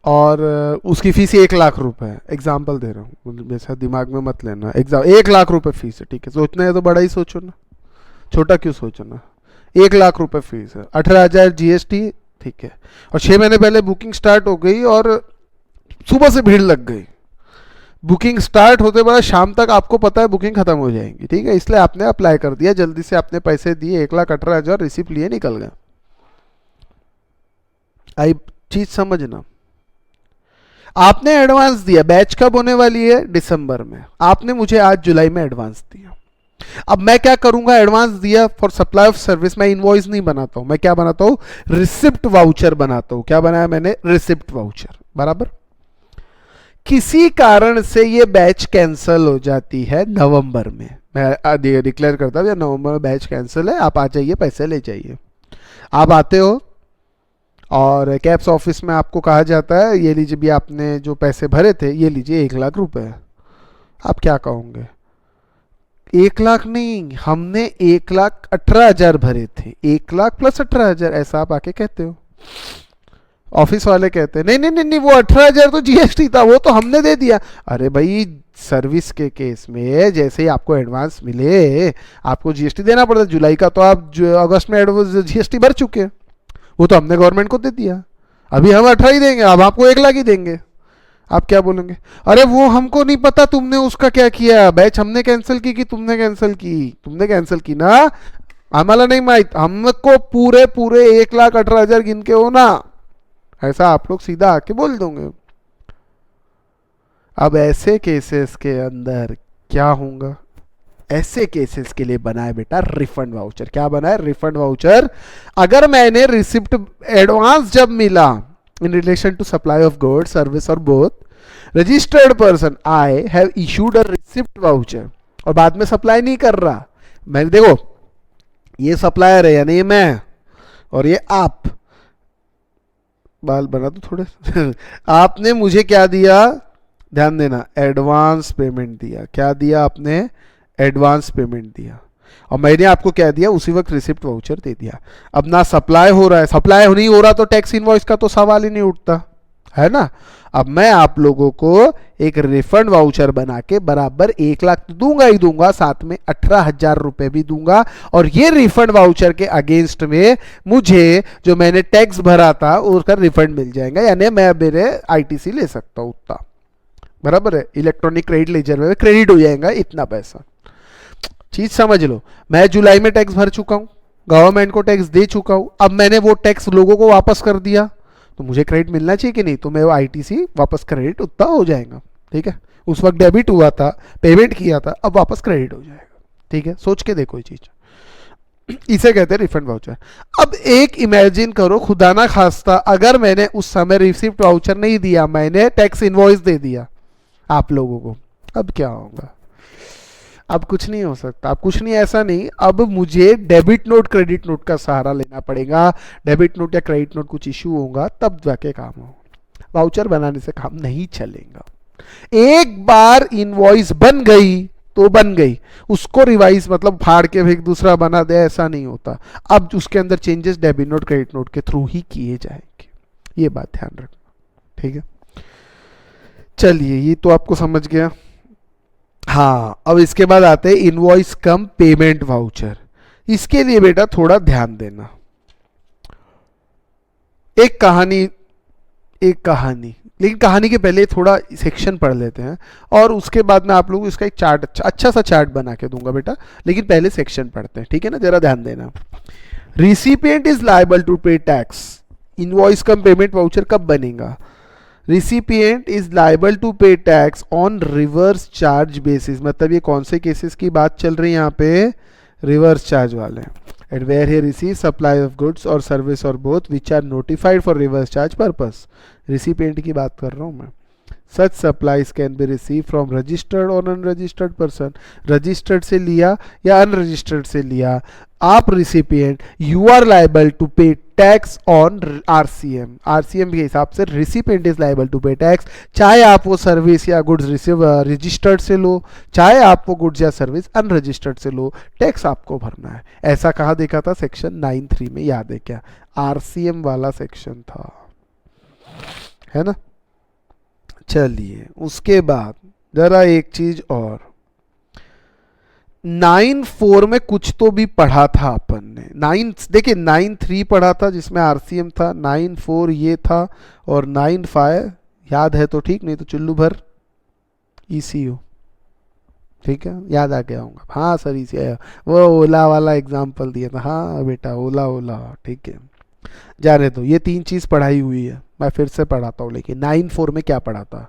और उसकी फीस 1 लाख रुपए है, एग्जाम्पल दे रहा हूँ, वैसा दिमाग में मत लेना, एग्जाम 1 लाख रुपए फीस है, ठीक है। सोचना है तो बड़ा ही सोचो ना, छोटा क्यों सोचना। 1 लाख रुपए फीस है, 18,000 जीएसटी, ठीक है। और 6 महीने पहले बुकिंग स्टार्ट हो गई और सुबह से भीड़ लग गई। बुकिंग स्टार्ट होते बाद शाम तक आपको पता है बुकिंग खत्म हो जाएंगी, ठीक है, इसलिए आपने अप्लाई कर दिया, जल्दी से आपने पैसे दिए, 1,18,000 रिसिप्ट लिए, निकल गए। आई चीज समझना, आपने एडवांस दिया, बैच कब होने वाली है, दिसंबर में, आपने मुझे आज जुलाई में एडवांस दिया। अब मैं क्या करूंगा, एडवांस दिया फॉर सप्लाई ऑफ सर्विस, मैं इनवॉइस नहीं बनाता हूं, मैं क्या बनाता हूं, रिसिप्ट वाउचर बनाता हूं। क्या बनाया मैंने, रिसिप्ट वाउचर, बराबर। किसी कारण से ये बैच कैंसिल हो जाती है नवंबर में, मैं डिक्लेयर करता हूं नवंबर में बैच कैंसिल है, आप आ जाइए, पैसे ले जाइए। आप आते हो और कैप्स ऑफिस में आपको कहा जाता है ये लीजिए भी आपने जो पैसे भरे थे ये लीजिए 1,00,000 रुपए। आप क्या कहोगे, 1,00,000 नहीं, हमने 1,18,000 भरे थे, 1,00,000 प्लस 18,000, ऐसा आप आके कहते हो। ऑफिस वाले कहते हैं नहीं नहीं नहीं नहीं, वो 18,000 तो जीएसटी था, वो तो हमने दे दिया। अरे भाई सर्विस के केस में जैसे ही आपको एडवांस मिले आपको जीएसटी देना पड़ता है, जुलाई का तो आप अगस्त में जीएसटी भर चुके हैं, वो तो हमने गवर्नमेंट को दे दिया, अभी हम 18 ही देंगे, अब आपको 1,00,000 ही देंगे। आप क्या बोलेंगे, अरे वो हमको नहीं पता तुमने उसका क्या किया, बैच हमने कैंसिल की कि तुमने कैंसिल की, तुमने कैंसिल की ना, हमारा नहीं माहित, हमको पूरे पूरे 1,18,000 गिन के हो ना, ऐसा आप लोग सीधा आके बोल दोगे। अब ऐसे केसेस के अंदर क्या होगा, ऐसे केसेस के लिए बनाए बेटा रिफंड वाउचर। क्या बनाए, रिफंड वाउचर। अगर मैंने रिसिप्ट एडवांस जब मिला in relation to supply of goods service और both, registered person I have issued a receipt voucher, और बाद में सप्लाई नहीं कर रहा, मैंने देखो ये सप्लायर है यानी ये मैं और ये आप, बाल बना दो थोड़े आपने मुझे क्या दिया, ध्यान देना, एडवांस पेमेंट दिया। क्या दिया आपने, एडवांस पेमेंट दिया, और मैंने आपको क्या दिया, उसी वक्त रिसिप्ट वाउचर दे दिया। अब ना सप्लाई हो रहा है, सप्लाई नहीं हो रहा तो टैक्स इनवॉइस का तो सवाल ही नहीं उठता है ना। अब मैं आप लोगों को एक रिफंड वाउचर बना के बराबर 1,00,000 तो दूंगा ही दूंगा, साथ में 18,000 रुपए भी दूंगा, और ये रिफंड वाउचर के अगेंस्ट में मुझे जो मैंने टैक्स भरा था उसका रिफंड मिल जाएगा, यानी मैं मेरे आईटीसी ले सकता हूं उतना, बराबर है, इलेक्ट्रॉनिक क्रेडिट लेजर में क्रेडिट हो जाएगा इतना पैसा। चीज समझ लो, मैं जुलाई में टैक्स भर चुका हूं, गवर्नमेंट को टैक्स दे चुका हूं, अब मैंने वो टैक्स लोगों को वापस कर दिया तो मुझे क्रेडिट मिलना चाहिए कि नहीं, तो मैं आईटीसी वापस क्रेडिट उतना हो जाएगा, ठीक है। उस वक्त डेबिट हुआ था, पेमेंट किया था, अब वापस क्रेडिट हो जाएगा, ठीक है। सोच के देखो ये चीज, इसे कहते हैं रिफंड वाउचर। अब एक इमेजिन करो, खुदा ना खास्ता अगर मैंने उस समय रिसिप्ट वाउचर नहीं दिया, मैंने टैक्स इनवॉइस दे दिया आप लोगों को, अब क्या होगा, अब कुछ नहीं हो सकता, अब कुछ नहीं, ऐसा नहीं, अब मुझे डेबिट नोट क्रेडिट नोट का सहारा लेना पड़ेगा, डेबिट नोट या क्रेडिट नोट कुछ इशू होगा तब जाके काम होगा, वाउचर बनाने से काम नहीं चलेगा। एक बार इनवॉइस बन गई तो बन गई, उसको रिवाइज मतलब फाड़ के एक दूसरा बना दे ऐसा नहीं होता, अब उसके अंदर changes debit note credit note के थ्रू ही किए जाएंगे, ये बात ध्यान रखना, ठीक है। चलिए ये तो आपको समझ गया। हाँ, अब इसके बाद आते हैं इनवॉइस कम पेमेंट वाउचर। इसके लिए बेटा थोड़ा ध्यान देना, एक कहानी, लेकिन कहानी के पहले थोड़ा सेक्शन पढ़ लेते हैं, और उसके बाद मैं आप लोगों को इसका एक चार्ट, अच्छा सा चार्ट बना के दूंगा बेटा, लेकिन पहले सेक्शन पढ़ते हैं, ठीक है ना, जरा ध्यान देना। Recipient is liable to pay tax, invoice come payment voucher कब बनेगा, recipient is liable to pay tax on reverse charge basis, मतलब ये कौन से केसेस की बात चल रही है यहाँ पे, रिवर्स चार्ज वाले, at where he receive supply of goods और सर्विस और both which are notified for reverse charge purpose, recipient की बात कर रहा हूँ मैं। Such supplies can be receive from registered और अनरजिस्टर्ड पर्सन, रजिस्टर्ड से लिया या अनरजिस्टर्ड से लिया, आप recipient you are liable to pay tax on RCM, RCM के हिसाब से recipient is liable to pay tax, चाहे आप वो सर्विस या गुड्स रिसीव रजिस्टर्ड से लो, चाहे आप वो गुड्स या सर्विस अनरजिस्टर्ड से लो, टैक्स आपको भरना है। ऐसा कहाँ देखा था, सेक्शन 9(3) में, याद है क्या, आरसीएम वाला सेक्शन था, है ना। चलिए उसके बाद जरा एक चीज और, 9(4) में कुछ तो भी पढ़ा था अपन ने, देखिए 9(3) पढ़ा था जिसमें आरसीएम था, 9(4) ये था, और 9(5) याद है तो ठीक, नहीं तो चुल्लू भर ECU, ठीक है, याद आ गया होगा। हाँ सर ECU, वो ओला वाला एग्जाम्पल दिया था, हाँ बेटा ओला ओला, ठीक है। जाने दो, ये 3 चीज पढ़ाई हुई है, मैं फिर से पढ़ाता हूँ। लेकिन 9.4 में क्या पढ़ा था?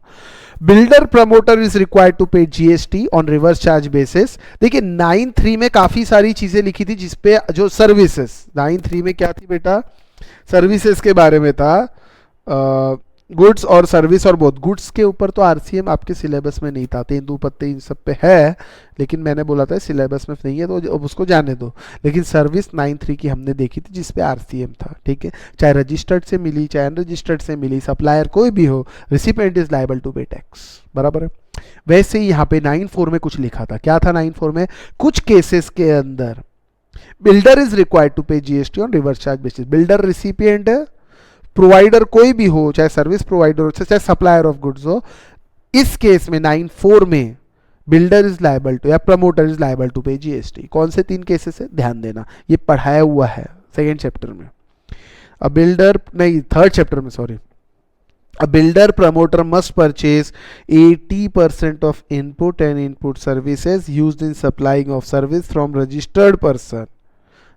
Builder promoter is required to pay GST on reverse charge basis. देखिए 9.3 में काफी सारी चीजें लिखी थी जिसपे जो सर्विसेज, 9.3 में क्या थी बेटा? सर्विसेज के बारे में था, गुड्स और सर्विस और बोथ। गुड्स के ऊपर तो RCM आपके सिलेबस में नहीं था, तेंदुपत्ते इन सब पे है, लेकिन मैंने बोला था सिलेबस में नहीं है तो अब उसको जाने दो। लेकिन सर्विस 9.3 की हमने देखी थी जिसपे RCM था, ठीक है। चाहे रजिस्टर्ड से मिली चाहे अनरजिस्टर्ड से मिली, सप्लायर कोई भी हो, recipient is liable to pay tax, बराबर है। वैसे ही यहाँ पे 9.4 में कुछ लिखा था, क्या था 9.4 में? कुछ केसेस के अंदर builder is required to pay GST on reverse charge basis. Builder recipient है, प्रोवाइडर कोई भी हो, चाहे सर्विस प्रोवाइडर हो चाहे सप्लायर ऑफ गुड्स हो, इस केस में 9.4 में बिल्डर इज लायबल टू या promoter is liable to pay GST। कौन से 3 केसेस है ध्यान देना, ये पढ़ाया हुआ है 2nd चैप्टर में। अ बिल्डर नहीं 3rd चैप्टर में, sorry. A builder promoter must purchase 80% of input and input services used in supplying of service from registered person।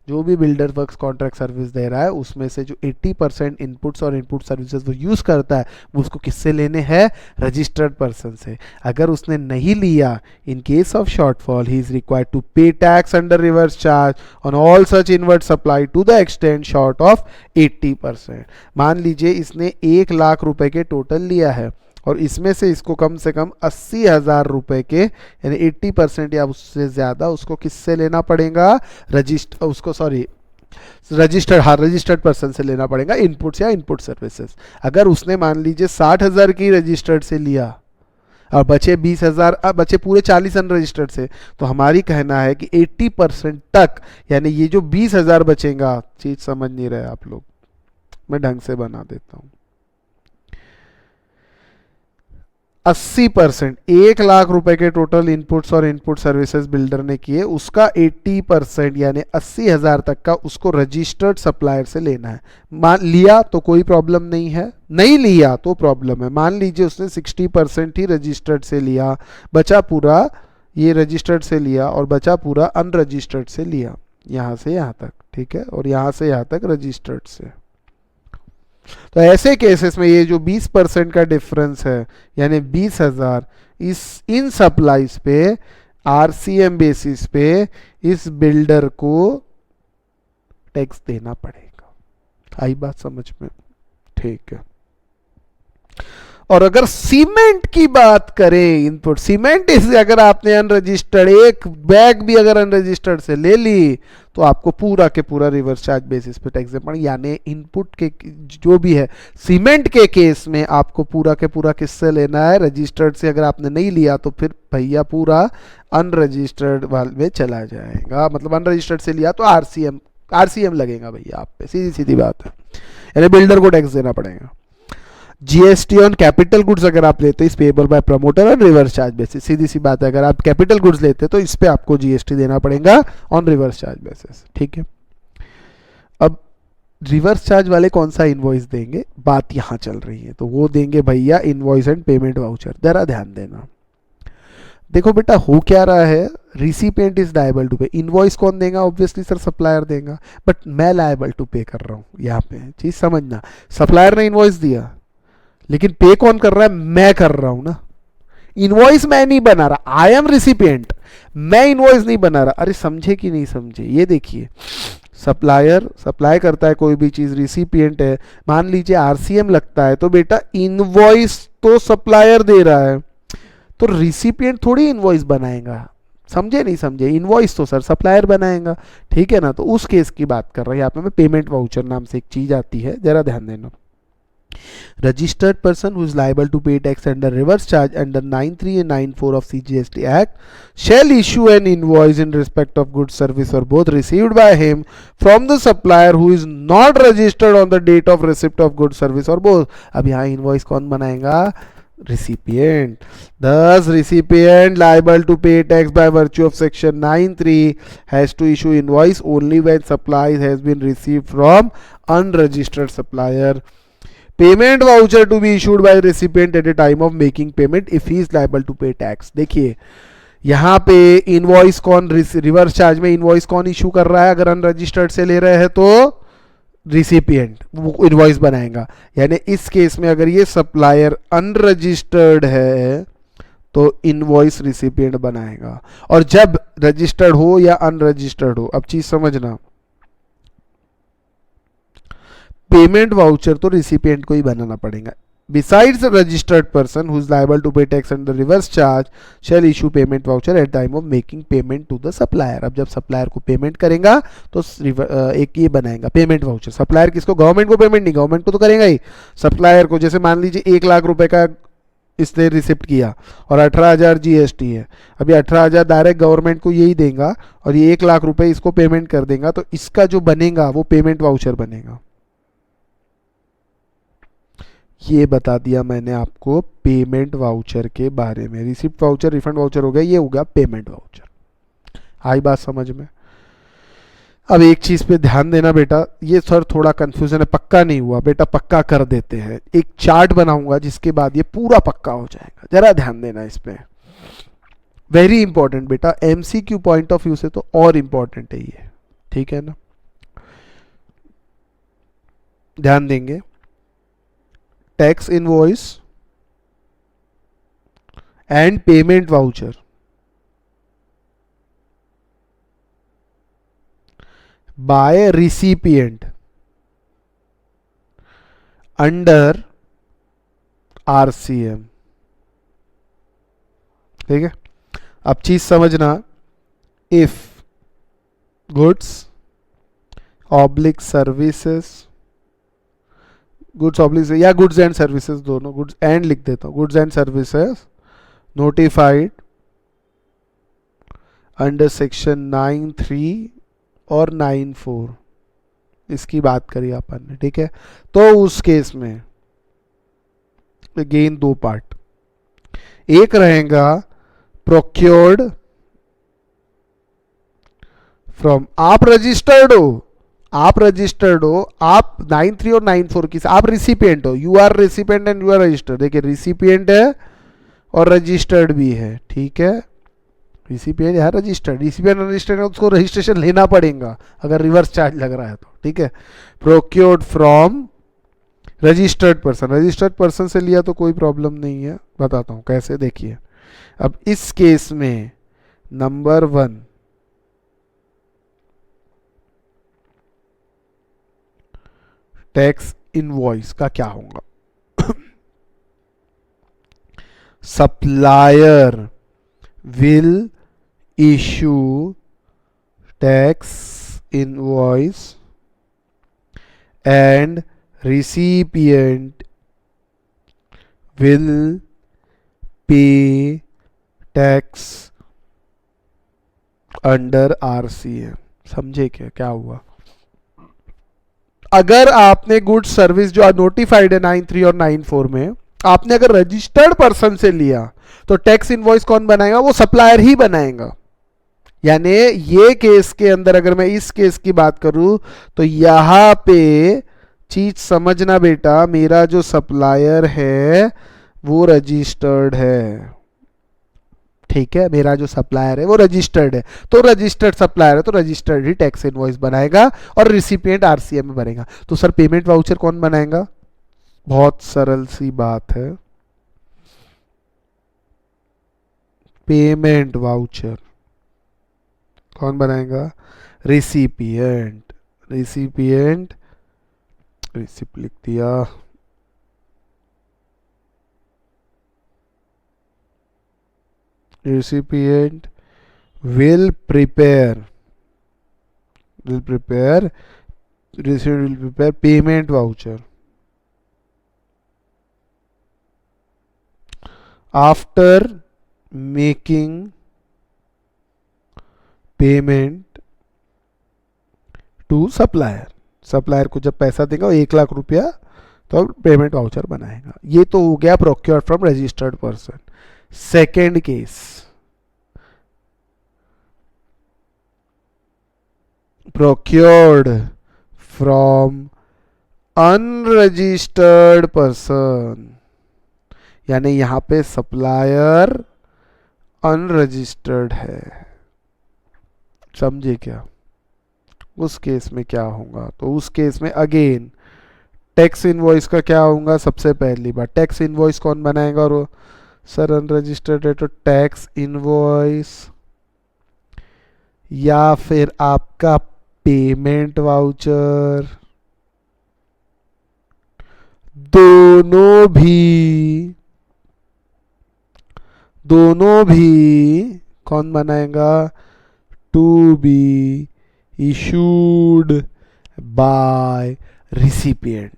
जो भी बिल्डर वर्क्स कॉन्ट्रैक्ट सर्विस दे रहा है उसमें से जो 80% इनपुट्स और इनपुट सर्विसेज वो यूज़ करता है वो उसको किससे लेने हैं? रजिस्टर्ड पर्सन से। अगर उसने नहीं लिया, in case of shortfall he is required to pay tax under reverse charge on all such invert supply to the extent short of 80%। मान लीजिए इसने 1 लाख रुपए के टोटल लिया है और इसमें से इसको कम से कम 80,000 रुपए के यानी 80% या उससे ज़्यादा उसको किससे लेना पड़ेगा? रजिस्टर्ड पर्सन से लेना पड़ेगा, इनपुट्स या इनपुट सर्विसेज। अगर उसने मान लीजिए 60,000 की रजिस्टर्ड से लिया और बचे 20,000, अब बचे पूरे 40 अनरजिस्टर्ड से, तो हमारी कहना है कि 80% तक, यानी ये जो 20,000 बचेगा, चीज समझ नहीं रहे आप लोग, मैं ढंग से बना देता हूँ। 80%, 1 लाख रुपए के टोटल इनपुट्स और इनपुट सर्विसेज बिल्डर ने किए, उसका 80% यानी 80,000 तक का उसको रजिस्टर्ड सप्लायर से लेना है। मान लिया तो कोई प्रॉब्लम नहीं है, नहीं लिया तो प्रॉब्लम है। मान लीजिए उसने 60% ही रजिस्टर्ड से लिया, बचा पूरा, ये रजिस्टर्ड से लिया और बचा पूरा अनरजिस्टर्ड से लिया, यहाँ से यहाँ तक, ठीक है, और यहाँ से यहाँ तक रजिस्टर्ड से। तो ऐसे केसेस में ये जो 20% का डिफरेंस है यानी 20,000 इन सप्लाईज पे RCM बेसिस पे इस बिल्डर को टैक्स देना पड़ेगा। आई बात समझ में? ठीक है। और अगर सीमेंट की बात करें, इनपुट सीमेंट इस अगर आपने अनरजिस्टर्ड एक बैग भी अगर अनरजिस्टर्ड से ले ली तो आपको पूरा के पूरा रिवर्स चार्ज बेसिस पे टैक्स देना पड़ेगा। यानी इनपुट के जो भी है सीमेंट के केस में आपको पूरा के पूरा किससे लेना है? रजिस्टर्ड से। अगर आपने नहीं लिया तो फिर भैया पूरा अनरजिस्टर्ड वाले में चला जाएगा, मतलब अनरजिस्टर्ड से लिया तो आरसीएम लगेगा भैया आप पे, सीधी सीधी बात है, यानी बिल्डर को टैक्स देना पड़ेगा। GST ऑन कैपिटल गुड्स अगर आप लेते इस पेबल बाय प्रमोटर और रिवर्स चार्ज बेसिस, सीधी सी बात है, अगर आप कैपिटल गुड्स लेते तो इस पे आपको GST देना पड़ेगा ऑन रिवर्स चार्ज बेसिस, ठीक है। अब रिवर्स चार्ज वाले कौन सा इनवॉइस देंगे, बात यहां चल रही है, तो वो देंगे भैया इनवॉइस एंड पेमेंट वाउचर। जरा ध्यान देना, देखो बेटा हो क्या रहा है, रिसिपिएंट इज लायबल टू पे। इनवॉइस कौन देगा? ऑब्वियसली सर सप्लायर देगा, बट मैं लायबल टू पे कर रहा हूं। यहाँ पे चीज समझना, सप्लायर ने इनवॉइस दिया लेकिन पे कौन कर रहा है? मैं कर रहा हूं ना। इनवॉइस मैं नहीं बना रहा, आई एम रिसिपिएंट, मैं इनवॉइस नहीं बना रहा। अरे समझे कि नहीं समझे? ये देखिए, सप्लायर सप्लाई करता है कोई भी चीज, रिसिपिएंट है, मान लीजिए RCM लगता है, तो बेटा इनवॉइस तो सप्लायर दे रहा है, तो रिसिपिएंट थोड़ी इनवॉइस बनाएगा। समझे नहीं समझे? इनवॉइस तो सर सप्लायर बनाएगा, ठीक है ना। तो उस केस की बात कर रहा है यहाँ पे मैं। पेमेंट वाउचर नाम से एक चीज आती है, जरा ध्यान देना। Registered person who is liable to pay tax under reverse charge under 9(3) and 9(4) of CGST Act shall issue an invoice in respect of goods, service or both received by him from the supplier who is not registered on the date of receipt of goods, service or both। अब यहाँ invoice कौन बनाएगा? Recipient। Thus recipient liable to pay tax by virtue of section 9(3) has to issue invoice only when supplies has been received from unregistered supplier। Payment voucher to be issued by recipient at a time of making payment if he is liable to pay tax. देखिए यहाँ पे इनवॉइस कौन, रिवर्स चार्ज में इनवॉइस कौन इशू कर रहा है? अगर अनरजिस्टर्ड से ले रहे हैं तो रिसिपिएंट वो इनवॉइस बनाएगा। यानी इस केस में अगर ये सप्लायर अनरजिस्टर्ड है तो इनवॉइस रिसिपिएंट बनाएगा। और जब रजिस्टर्ड हो या अनरजिस्टर्ड हो, अब चीज समझना, पेमेंट वाउचर तो रिसिपिएंट को ही बनाना पड़ेगा। Besides the registered person who is liable to pay tax under reverse charge shall issue payment voucher at time of making payment to the supplier। अब जब सप्लायर को पेमेंट करेगा तो एक ये बनाएगा पेमेंट वाउचर। सप्लायर किसको? गवर्नमेंट को पेमेंट नहीं, गवर्नमेंट को तो करेगा ही, सप्लायर को। जैसे मान लीजिए 1 लाख रुपए का इसने रिसिप्ट किया और 18,000 जीएसटी है, अभी 18,000 डायरेक्ट गवर्नमेंट को यही देगा और ये 1 लाख रुपए इसको पेमेंट कर देगा, तो इसका जो बनेगा वो पेमेंट वाउचर बनेगा। ये बता दिया मैंने आपको पेमेंट वाउचर के बारे में। रिसिप्ट वाउचर, रिफंड वाउचर हो गया, ये हो गया पेमेंट वाउचर। आई बात समझ में? अब एक चीज पे ध्यान देना बेटा, ये सर थोड़ा कंफ्यूजन है, पक्का नहीं हुआ बेटा, पक्का कर देते हैं। एक चार्ट बनाऊंगा जिसके बाद ये पूरा पक्का हो जाएगा, जरा ध्यान देना इस पे, वेरी इंपॉर्टेंट बेटा। एमसीक्यू पॉइंट ऑफ व्यू से तो और इंपॉर्टेंट है ये, ठीक है ना? ध्यान देंगे। Tax invoice and payment voucher by recipient under RCM. ठीक है, अब चीज समझना, if goods oblique services, goods oblique या गुड्स एंड सर्विसेज दोनों, गुड्स एंड लिख देता हूं, goods and services notified under section 9(3) और 9(4), इसकी बात करी अपन ने, ठीक है? तो उस केस में अगेन 2 पार्ट, एक रहेगा प्रोक्योर्ड फ्रॉम, आप रजिस्टर्ड हो, आप 9(3) और 9(4) की, आप रिसिपिएंट हो, you are recipient and you are registered. देखिए रिसिपिएंट है और रजिस्टर्ड भी है, ठीक है? रिसिपिएंट है, रजिस्टर्ड, रिसिपिएंट रजिस्टर्ड है, उसको रजिस्ट्रेशन लेना पड़ेगा अगर रिवर्स चार्ज लग रहा है तो, ठीक है? Procured from registered person, registered person से लिया तो कोई प्रॉब्लम नहीं है, बताता हूं कैसे, देखिए। अब इस केस में नंबर 1, टैक्स इनवॉइस का क्या होगा? Supplier will issue tax invoice and recipient will pay tax under RCM। समझे क्या हुआ? अगर आपने गुड्स सर्विस जो नोटिफाइड है 9(3) और 9(4) में, आपने अगर रजिस्टर्ड पर्सन से लिया तो टैक्स इनवॉइस कौन बनाएगा? वो सप्लायर ही बनाएगा। यानी ये केस के अंदर अगर मैं इस केस की बात करूं तो यहां पे चीज समझना बेटा, मेरा जो सप्लायर है वो रजिस्टर्ड है, ठीक है? मेरा जो सप्लायर है वो रजिस्टर्ड है, तो रजिस्टर्ड सप्लायर है तो रजिस्टर्ड ही टैक्स इनवॉइस बनाएगा और रिसिपिएंट आरसीएम में बनेगा। तो सर पेमेंट वाउचर कौन बनाएगा? बहुत सरल सी बात है, पेमेंट वाउचर कौन बनाएगा? रिसिपिएंट। रिसिपिएंट, रिसिप्ट लिख दिया, recipient will prepare payment voucher after making payment to supplier। Supplier को जब पैसा देगा वो 1 लाख रुपया, तो पेमेंट वाउचर बनाएगा। ये तो हो गया procured from registered person. Second case, procured from unregistered person, यानी यहां पे सप्लायर अनरजिस्टर्ड है, समझे क्या? उस केस में क्या होगा? तो उस केस में अगेन टैक्स इनवॉइस का क्या होगा? सबसे पहली बार टैक्स इनवॉइस कौन बनाएगा? और सर अनरजिस्टर्ड है तो टैक्स इनवॉइस या फिर आपका पेमेंट वाउचर, दोनों भी कौन बनाएगा? To be issued by recipient.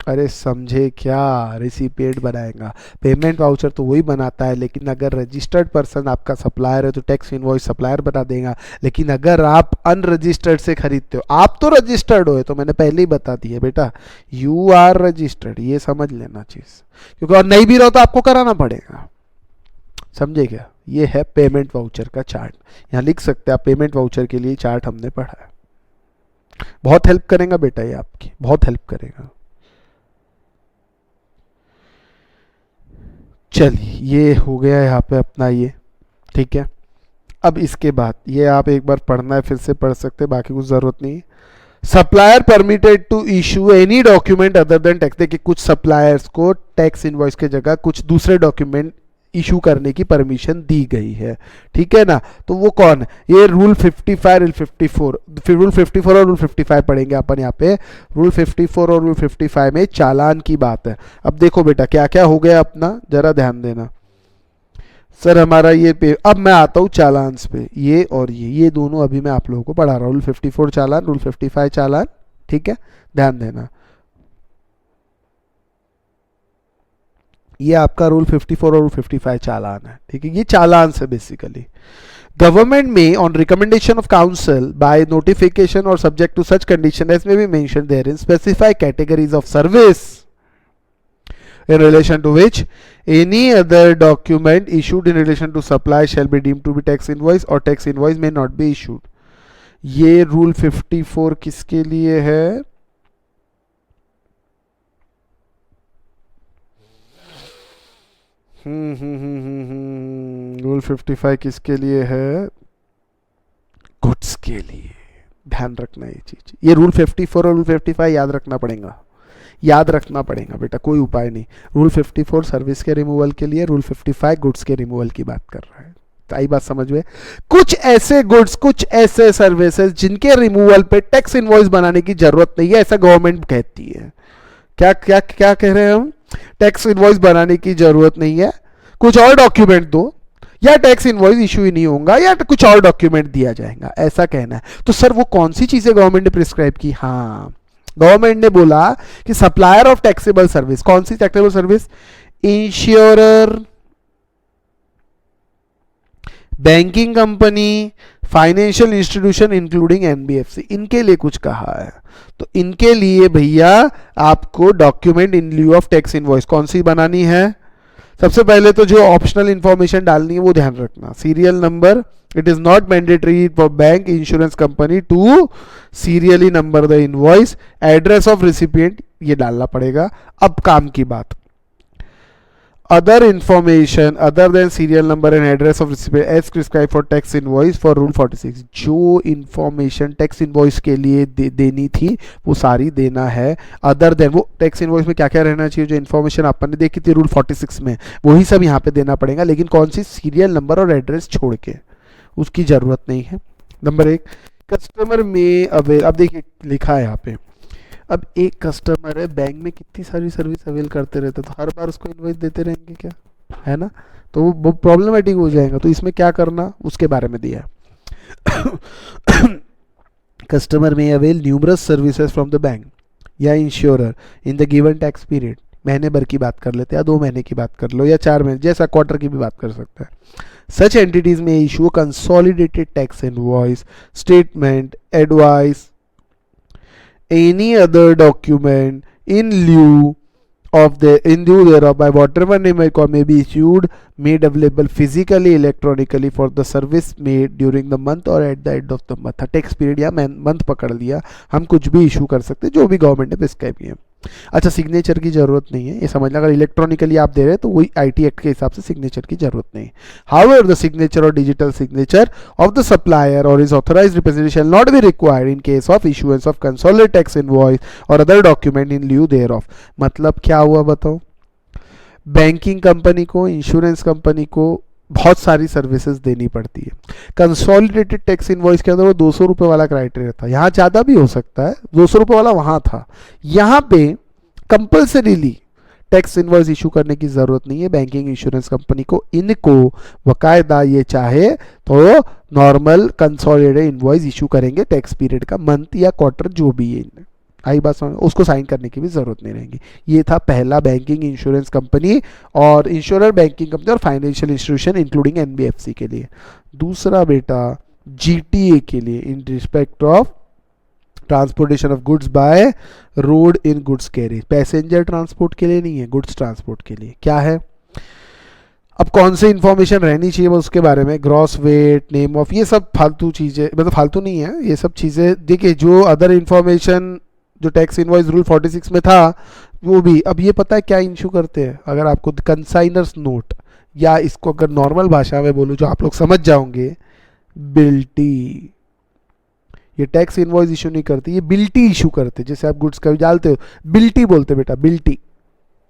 अरे समझे क्या? रिसिपिएंट बनाएगा। पेमेंट वाउचर तो वही बनाता है, लेकिन अगर रजिस्टर्ड पर्सन आपका सप्लायर है तो टैक्स इनवॉइस सप्लायर बना देगा। लेकिन अगर आप अनरजिस्टर्ड से खरीदते हो, आप तो रजिस्टर्ड हो, तो मैंने पहले ही बता दिया बेटा, यू आर रजिस्टर्ड, ये समझ लेना चीज, क्योंकि और नहीं भी रहो तो आपको कराना पड़ेगा, समझे क्या? ये है पेमेंट वाउचर का चार्ट, यहाँ लिख सकते हैं आप, पेमेंट वाउचर के लिए चार्ट हमने पढ़ा है। बहुत हेल्प करेगा बेटा ये आपकी, बहुत हेल्प करेगा। चलिए ये हो गया यहाँ पे अपना ये, ठीक है। अब इसके बाद ये आप एक बार पढ़ना है फिर से पढ़ सकते हैं, बाकी कुछ जरूरत नहीं। Supplier permitted to issue any document other than tax, देखिए कुछ सप्लायर्स को टैक्स इनवॉइस के जगह कुछ दूसरे डॉक्यूमेंट इशू करने की परमिशन दी गई है, ठीक है ना। तो वो कौन है? ये रूल 55 रूल 54, फिर रूल 54 और रूल 55 पढ़ेंगे अपन यहाँ पे। रूल 54 और रूल 55 में चालान की बात है। अब देखो बेटा क्या क्या हो गया अपना, जरा ध्यान देना। सर हमारा ये पे, अब मैं आता हूँ चालान्स पे, ये और ये दोनों अभी मैं आप लोगों को पढ़ा रहा हूँ। रूल 54 चालान, रूल 55 चालान, ठीक है, ध्यान देना। ये आपका रूल 54 और रूल 55 चालान है, ठीक है, ये चालान से बेसिकली। गवर्नमेंट में on recommendation of council by notification और subject to such condition as may be mentioned therein specify categories of service in relation to which any other document issued in relation to supply shall be deemed to be tax invoice or tax invoice may not be issued। ये रूल 54 किसके लिए है? रूल 55 किसके लिए है? गुड्स के लिए। ध्यान रखना ये चीज, ये रूल 54 और रूल 55 याद रखना पड़ेगा, याद रखना पड़ेगा बेटा, कोई उपाय नहीं। रूल 54 सर्विस के रिमूवल के लिए, रूल 55 गुड्स के रिमूवल की बात कर रहा है। तो आई बात समझ में? कुछ ऐसे गुड्स, कुछ ऐसे सर्विसेज जिनके रिमूवल पे टैक्स इनवॉइस बनाने की जरूरत नहीं है, ऐसा गवर्नमेंट कहती है। क्या क्या क्या कह रहे हैं हम? टैक्स इनवॉइस बनाने की जरूरत नहीं है, कुछ और डॉक्यूमेंट दो, या टैक्स इनवॉइस इशू ही नहीं होगा, या कुछ और डॉक्यूमेंट दिया जाएगा, ऐसा कहना है। तो सर वो कौन सी चीजें गवर्नमेंट ने प्रिस्क्राइब की? हाँ, गवर्नमेंट ने बोला कि सप्लायर ऑफ टैक्सेबल सर्विस, कौन सी taxable service? Insurer, banking company, financial institution including NBFC, इनके लिए कुछ कहा है। तो इनके लिए भैया आपको document in lieu of tax invoice कौन सी बनानी है? सबसे पहले तो जो ऑप्शनल इंफॉर्मेशन डालनी है वो ध्यान रखना। Serial number, it is not mandatory for bank insurance company to serially number the invoice. Address of recipient ये डालना पड़ेगा। अब काम की बात, other information other than serial number and address of recipient as prescribe for tax invoice for rule 46। जो इंफॉर्मेशन टैक्स इनवॉइस के लिए देनी थी वो सारी देना है। अदर देन, वो टैक्स इनवॉइस में क्या क्या रहना चाहिए, जो इंफॉर्मेशन आपने देखी थी रूल 46 में, वही सब यहाँ पे देना पड़ेगा, लेकिन कौन सी? सीरियल नंबर और एड्रेस छोड़ के, उसकी जरूरत नहीं है। नंबर 1, कस्टमर में अब देखिए लिखा है यहाँ पे, अब एक कस्टमर है, बैंक में कितनी सारी सर्विस अवेल करते रहते, तो हर बार उसको इनवॉइस देते रहेंगे क्या? है ना, तो वो प्रॉब्लमेटिक हो जाएगा। तो इसमें क्या करना, उसके बारे में दिया है। Customer may avail numerous services from the bank या insurer in the given tax period, महीने भर की बात कर लेते हैं, या 2 महीने की बात कर लो, या 4 महीने, जैसा क्वार्टर की भी बात कर सकते हैं। Such entities may issue a consolidated tax invoice, statement, advice, any other document in lieu of the in lieu thereof by whatever name may be issued, made available physically, electronically for the service made during the month or at the end of the month. Tax period या मंथ पकड़ लिया, हम कुछ भी इशू कर सकते हैं जो भी गवर्नमेंट ने प्रिस्क्राइब किया। अच्छा, सिग्नेचर की जरूरत नहीं है, ये समझना, अगर इलेक्ट्रॉनिकली आप दे रहे हैं तो वही आईटी एक्ट के हिसाब से सिग्नेचर की जरूरत नहीं। हाउएवर द सिग्नेचर और digital signature of the supplier और is authorized representation not be required in case of issuance of consolidated tax invoice और other document in lieu thereof. मतलब क्या हुआ बताओ, बैंकिंग कंपनी को, इंश्योरेंस कंपनी को बहुत सारी सर्विसेज देनी पड़ती है। कंसोलिडेटेड टैक्स इनवॉइस के अंदर वो 200 रुपये वाला क्राइटेरिया था, यहाँ ज़्यादा भी हो सकता है, 200 रुपये वाला वहाँ था। यहाँ पे कंपल्सरीली टैक्स इनवॉइस इशू करने की ज़रूरत नहीं है बैंकिंग इंश्योरेंस कंपनी को। इनको बाकायदा ये चाहे तो नॉर्मल कंसोलिडेटेड इनवॉइस इशू करेंगे टैक्स पीरियड का, मंथ या क्वार्टर जो भी है, आई बात समझ, उसको साइन करने की भी ज़रूरत नहीं रहेगी। ये था पहला, बैंकिंग इंश्योरेंस कंपनी और इंश्योरर बैंकिंग कंपनी और फाइनेंशियल इंस्टीट्यूशन इंक्लूडिंग एनबीएफसी के लिए। दूसरा बेटा जीटीए के लिए, in respect of transportation of goods by road in goods carriage, passenger transport के लिए नहीं है, गुड्स ट्रांसपोर्ट के लिए। क्या है, अब कौन सी इंफॉर्मेशन रहनी चाहिए वो उसके बारे में, ग्रॉस वेट, नेम ऑफ, ये सब फालतू चीज़ें, मतलब फालतू नहीं है ये सब चीज़ें। देखिए जो अदर इंफॉर्मेशन जो टैक्स इनवॉइस रूल 46 में था वो भी, अब ये पता है क्या इशू करते हैं, अगर आपको कंसाइनर्स नोट, या इसको अगर नॉर्मल भाषा में बोलूँ जो आप लोग समझ जाओगे, बिल्टी, ये टैक्स इनवॉइस इशू नहीं करते, ये बिल्टी इशू करते। जैसे आप गुड्स का डालते हो, बिल्टी बोलते बेटा, बिल्टी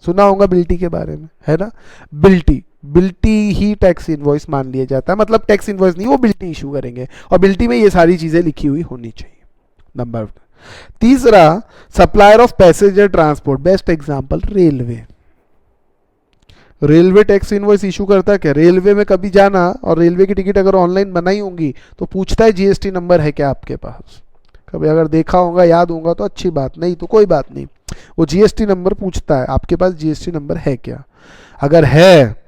सुना होगा बिल्टी के बारे में, है ना, बिल्टी, बिल्टी ही टैक्स इनवॉइस मान लिया जाता है, मतलब टैक्स इनवॉइस नहीं, वो बिल्टी इशू करेंगे और बिल्टी में ये सारी चीज़ें लिखी हुई होनी चाहिए। नंबर तीसरा, supplier of passenger transport, best example railway. Railway tax invoice issue करता है क्या? रेलवे में कभी जाना और रेलवे की टिकट अगर ऑनलाइन बनाई होंगी तो पूछता है जीएसटी नंबर है क्या आपके पास, कभी अगर देखा होगा, याद होगा तो अच्छी बात, नहीं तो कोई बात नहीं, वो जीएसटी नंबर पूछता है आपके पास जीएसटी नंबर है क्या, अगर है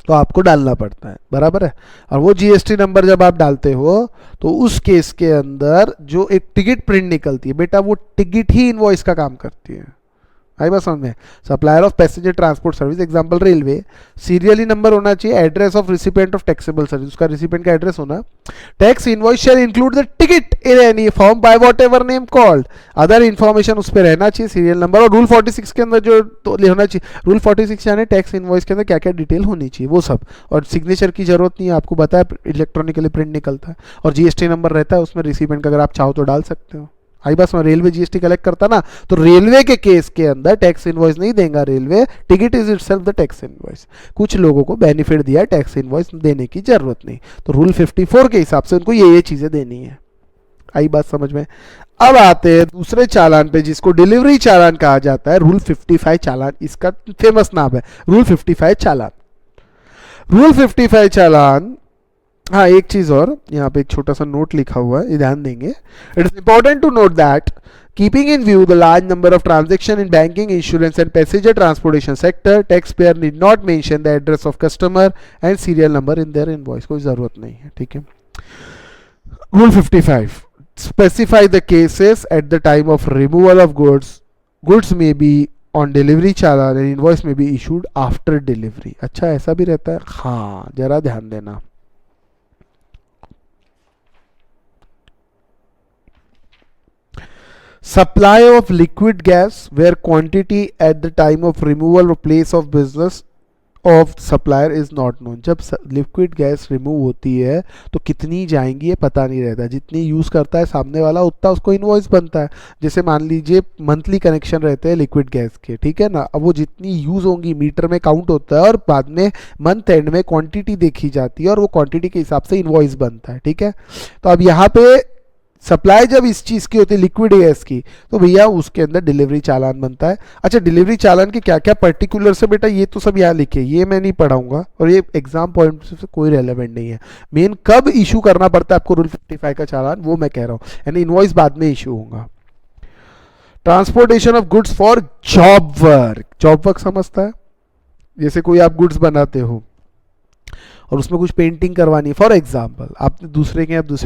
तो आपको डालना पड़ता है, बराबर है। और वो जीएसटी नंबर जब आप डालते हो तो उस केस के अंदर जो एक टिकट प्रिंट निकलती है बेटा, वो टिकट ही इनवॉइस का काम करती है। आई बात समझ में, supplier of passenger transport service, example railway, serially number होना चाहिए, address of recipient of taxable service, उसका रिसिपिएंट का एड्रेस होना, tax invoice shall include the ticket in any form by whatever name called, other information उस पर रहना चाहिए, सीरियल नंबर, और रूल 46 के अंदर जो तो होना चाहिए, रूल 46 यानी टैक्स इनवॉइस के अंदर क्या क्या डिटेल होनी चाहिए वो सब, और सिग्नेचर की जरूरत नहीं है, आपको बताया इलेक्ट्रॉनिकली प्रिंट निकलता है, और जीएसटी नंबर रहता है उसमें, रिसिपिएंट का अगर आप चाहो तो डाल सकते हो। आई बस में रेलवे जीएसटी कलेक्ट करता ना, तो रेलवे के केस के अंदर टैक्स इनवॉइस नहीं देगा railway, ticket is itself the tax invoice. कुछ लोगों को बेनिफिट दिया, टैक्स इनवॉइस देने की जरूरत नहीं, तो रूल 54 के हिसाब से उनको ये चीजें देनी है। आई बात समझ में। अब आते हैं दूसरे चालान पे जिसको डिलीवरी चालान कहा जाता है, रूल 55 चालान, इसका फेमस नाम है रूल 55 चालान। रूल 55 चालान, हाँ एक चीज और, यहाँ पे एक छोटा सा नोट लिखा हुआ है, ये ध्यान देंगे। It is important to note that keeping in view the large number of transactions in banking, insurance and passenger transportation sector, taxpayer need not mention the address of customer and serial number in their invoice, कोई जरूरत नहीं है, ठीक है। Rule 55 specify the cases at the time of removal of goods. Goods may be on delivery challan and invoice may be issued after delivery. अच्छा ऐसा भी रहता है, हाँ जरा ध्यान देना। Supply of liquid gas where quantity at the time of removal or place of business of supplier is not known. जब liquid gas remove होती है तो कितनी जाएंगी ये पता नहीं रहता, जितनी यूज़ करता है सामने वाला उतना उसको इनवॉइस बनता है। जैसे मान लीजिए मंथली कनेक्शन रहते हैं लिक्विड गैस के, ठीक है ना, अब वो जितनी यूज़ होंगी मीटर में काउंट होता है और बाद में मंथ एंड में क्वांटिटी देखी जाती है और वो क्वांटिटी के हिसाब से इनवॉइस बनता है, ठीक है। तो अब यहाँ पे सप्लाई जब इस चीज़ की होती है लिक्विड गैस की, तो भैया उसके अंदर डिलीवरी चालान बनता है। अच्छा डिलीवरी चालान के क्या क्या पर्टिकुलर से बेटा, ये तो सब यहाँ लिखे, ये मैं नहीं पढ़ाऊंगा और ये एग्जाम पॉइंट से कोई रेलेवेंट नहीं है। मेन कब इशू करना पड़ता है आपको रूल 55 का चालान, वो मैं कह रहा हूँ, यानी इनवॉइस बाद में इशू होगा। Transportation of goods for job work, job work समझता है, जैसे कोई आप गुड्स बनाते हो और उसमें कुछ पेंटिंग करवानी है, फॉर एग्जांपल आपने दूसरे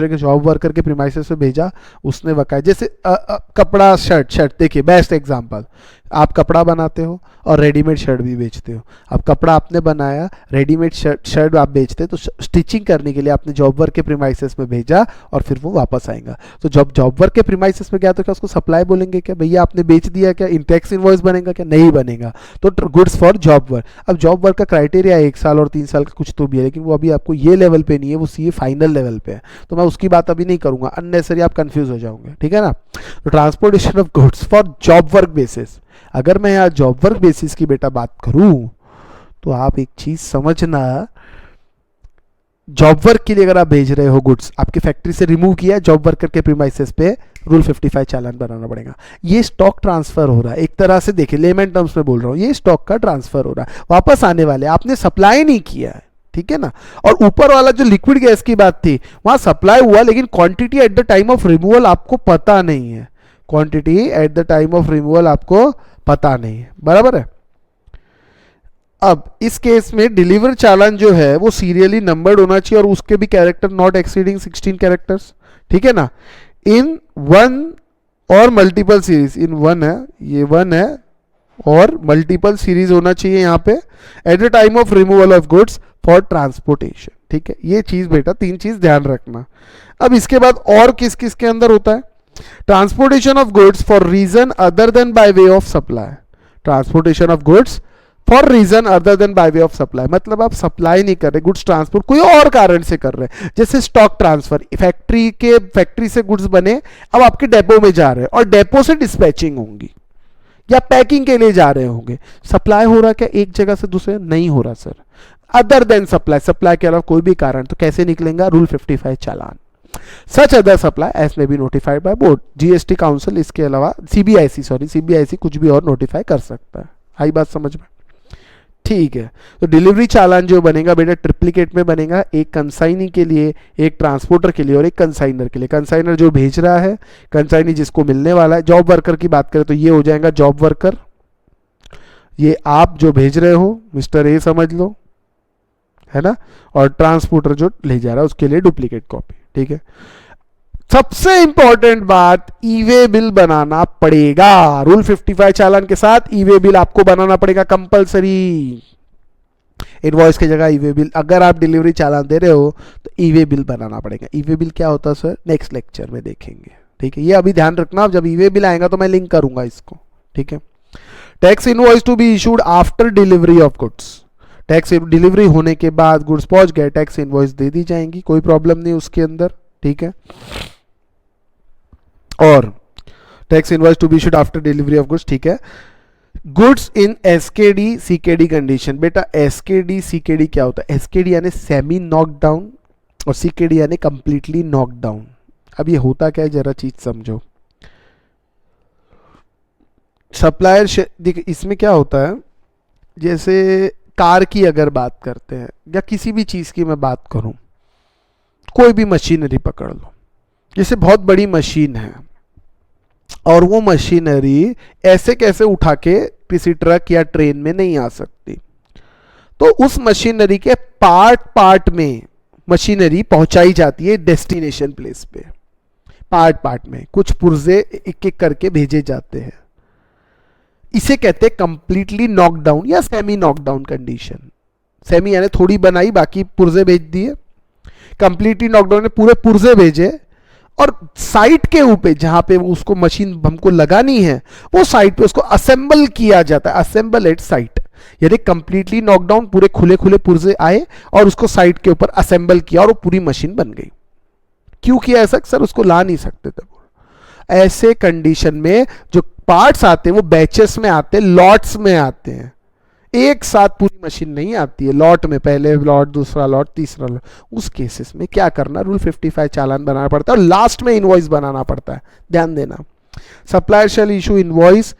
के जॉब वर्कर के प्रीमाइसेस पे भेजा, उसने वकाया, जैसे कपड़ा शर्ट देखिए बेस्ट एग्जांपल, आप कपड़ा बनाते हो और रेडीमेड शर्ट भी बेचते हो। अब कपड़ा आपने बनाया, रेडीमेड शर्ट आप बेचते हो, तो स्टिचिंग करने के लिए आपने जॉब वर्क के प्रीमाइसेस में भेजा और फिर वो वापस आएगा। तो जब जॉब वर्क के प्रीमाइसेस में गया तो क्या उसको सप्लाई बोलेंगे? क्या भैया आपने बेच दिया, क्या टैक्स इनवॉइस बनेगा? क्या नहीं बनेगा। तो गुड्स फॉर जॉब वर्क। अब जॉब वर्क का क्राइटेरिया 1 साल और 3 साल का कुछ तो भी है, लेकिन वो अभी आपको ये लेवल पे नहीं है, वो सीए फाइनल लेवल पे है, तो मैं उसकी बात अभी नहीं करूंगा, अननेसरी आप कंफ्यूज हो जाओगे, ठीक है ना। तो transportation of goods for job work basis, अगर मैं यहाँ जॉब वर्क बेसिस की बेटा बात करूं तो आप एक चीज समझना, जॉब वर्क के लिए अगर आप भेज रहे हो गुड्स, आपकी फैक्ट्री से रिमूव किया, जॉब वर्कर के प्रीमाइसेस पे रूल 55 चालान बनाना पड़ेगा। ये स्टॉक ट्रांसफर हो रहा है, एक तरह से देखिए लेमन टर्म्स में बोल रहा हूं, ये स्टॉक का ट्रांसफर हो रहा है, वापस आने वाले, आपने सप्लाई नहीं किया है, ठीक है ना। और ऊपर वाला जो लिक्विड गैस की बात थी, वहां सप्लाई हुआ लेकिन quantity eight the time of removal आपको पता नहीं है, quantity eight the time of removal आपको पता नहीं है, बराबर है। अब इस केस में डिलीवर चालान जो है वो सीरियली नंबर्ड होना चाहिए और उसके भी कैरेक्टर नॉट एक्सीडिंग 16 कैरेक्टर्स, ठीक है ना। इन वन और मल्टीपल सीरीज, इन वन है, ये वन है और मल्टीपल सीरीज होना चाहिए यहाँ पे, eight the time of removal of goods for transportation, ठीक है। ये चीज बेटा 3 चीज ध्यान रखना। अब इसके बाद और किस किस के अंदर होता है, transportation of goods for reason other than by way of supply, transportation of goods for reason other than by way of supply, मतलब आप सप्लाई नहीं कर रहे, गुड्स ट्रांसपोर्ट कोई और कारण से कर रहे हैं, जैसे स्टॉक ट्रांसफर, फैक्ट्री से गुड्स बने, अब आपके डेपो में जा रहे हैं और डेपो से डिस्पैचिंग होंगी या पैकिंग के लिए जा रहे होंगे, सप्लाई हो रहा क्या एक जगह से दूसरे? नहीं हो रहा sir, other than supply, supply के अलावा कोई भी कारण, तो कैसे निकलेगा? रूल 55 चालान। सच अदर सप्लाई एज में be notified by board, GST council, इसके अलावा सीबीआईसी कुछ भी और नोटिफाई कर सकता है। आई बात समझ में? ठीक है। तो डिलीवरी चालान जो बनेगा बेटा ट्रिप्लिकेट में बनेगा, एक कंसाइनी के लिए, एक ट्रांसपोर्टर के लिए और एक कंसाइनर के लिए। कंसाइनर जो भेज रहा है, कंसाइनी जिसको मिलने वाला है। जॉब वर्कर की बात करें तो ये हो जाएगा जॉब वर्कर, ये आप जो भेज रहे हो मिस्टर ए समझ लो, है ना, और ट्रांसपोर्टर जो ले जा रहा है उसके लिए डुप्लीकेट कॉपी, ठीक है। सबसे इंपॉर्टेंट बात, ईवे बिल बनाना पड़ेगा, रूल 55 चालान के साथ ईवे बिल आपको बनाना पड़ेगा कंपलसरी। इनवॉइस की जगह ईवे बिल, अगर आप डिलीवरी चालान दे रहे हो तो ईवे बिल बनाना पड़ेगा। ईवे बिल क्या होता है सर, नेक्स्ट लेक्चर में देखेंगे, ठीक है। ये अभी ध्यान रखना, जब ईवे बिल आएगा तो मैं लिंक करूंगा इसको, ठीक है। Tax invoice to be issued after delivery of goods, tax delivery होने के बाद गुड्स पहुंच गए, टैक्स इनवॉइस दे दी जाएंगी, कोई प्रॉब्लम नहीं उसके अंदर, ठीक है। और tax invoice to be issued after delivery of goods, ठीक है। Goods in SKD CKD condition, बेटा एसकेडी सीकेडी क्या होता है? एसकेडी यानी सेमी नॉक डाउन और सीकेडी यानी कंप्लीटली नॉक डाउन। अब ये होता क्या है जरा चीज समझो। सप्लायर, देखिए इसमें क्या होता है, जैसे कार की अगर बात करते हैं या किसी भी चीज की मैं बात करूं, कोई भी मशीनरी पकड़ लो, जैसे बहुत बड़ी मशीन है और वो मशीनरी ऐसे कैसे उठा के किसी ट्रक या ट्रेन में नहीं आ सकती, तो उस मशीनरी के पार्ट पार्ट में मशीनरी पहुंचाई जाती है डेस्टिनेशन प्लेस पे, पार्ट पार्ट में कुछ पुर्जे एक एक करके भेजे जाते हैं। इसे कहते हैं कंप्लीटली नॉकडाउन या सेमी नॉकडाउन कंडीशन। सेमी यानी थोड़ी बनाई बाकी पुर्जे भेज दिए, कंप्लीटली नॉकडाउन ने पूरे पुर्जे भेजे और साइट के ऊपर जहां पे उसको मशीन हमको लगानी है वो साइट पे उसको असेंबल किया जाता है, असेंबल एट साइट, यानी कंप्लीटली नॉकडाउन, पूरे खुले खुले पुर्जे आए और उसको साइट के ऊपर असेंबल किया और वो पूरी मशीन बन गई। क्यों किया ऐसा? सर उसको ला नहीं सकते थे। ऐसे कंडीशन में जो पार्ट्स आते हैं वो बैचेस में आते हैं, लॉट्स में आते हैं, एक साथ पूरी मशीन नहीं आती है, लॉट में, पहले लॉट, दूसरा लॉट, तीसरा लॉट। उस केसेस में क्या करना, रूल 55 चालान बनाना पड़ता है और लास्ट में इनवॉइस बनाना पड़ता है, ध्यान देना। Supplier shall issue invoice,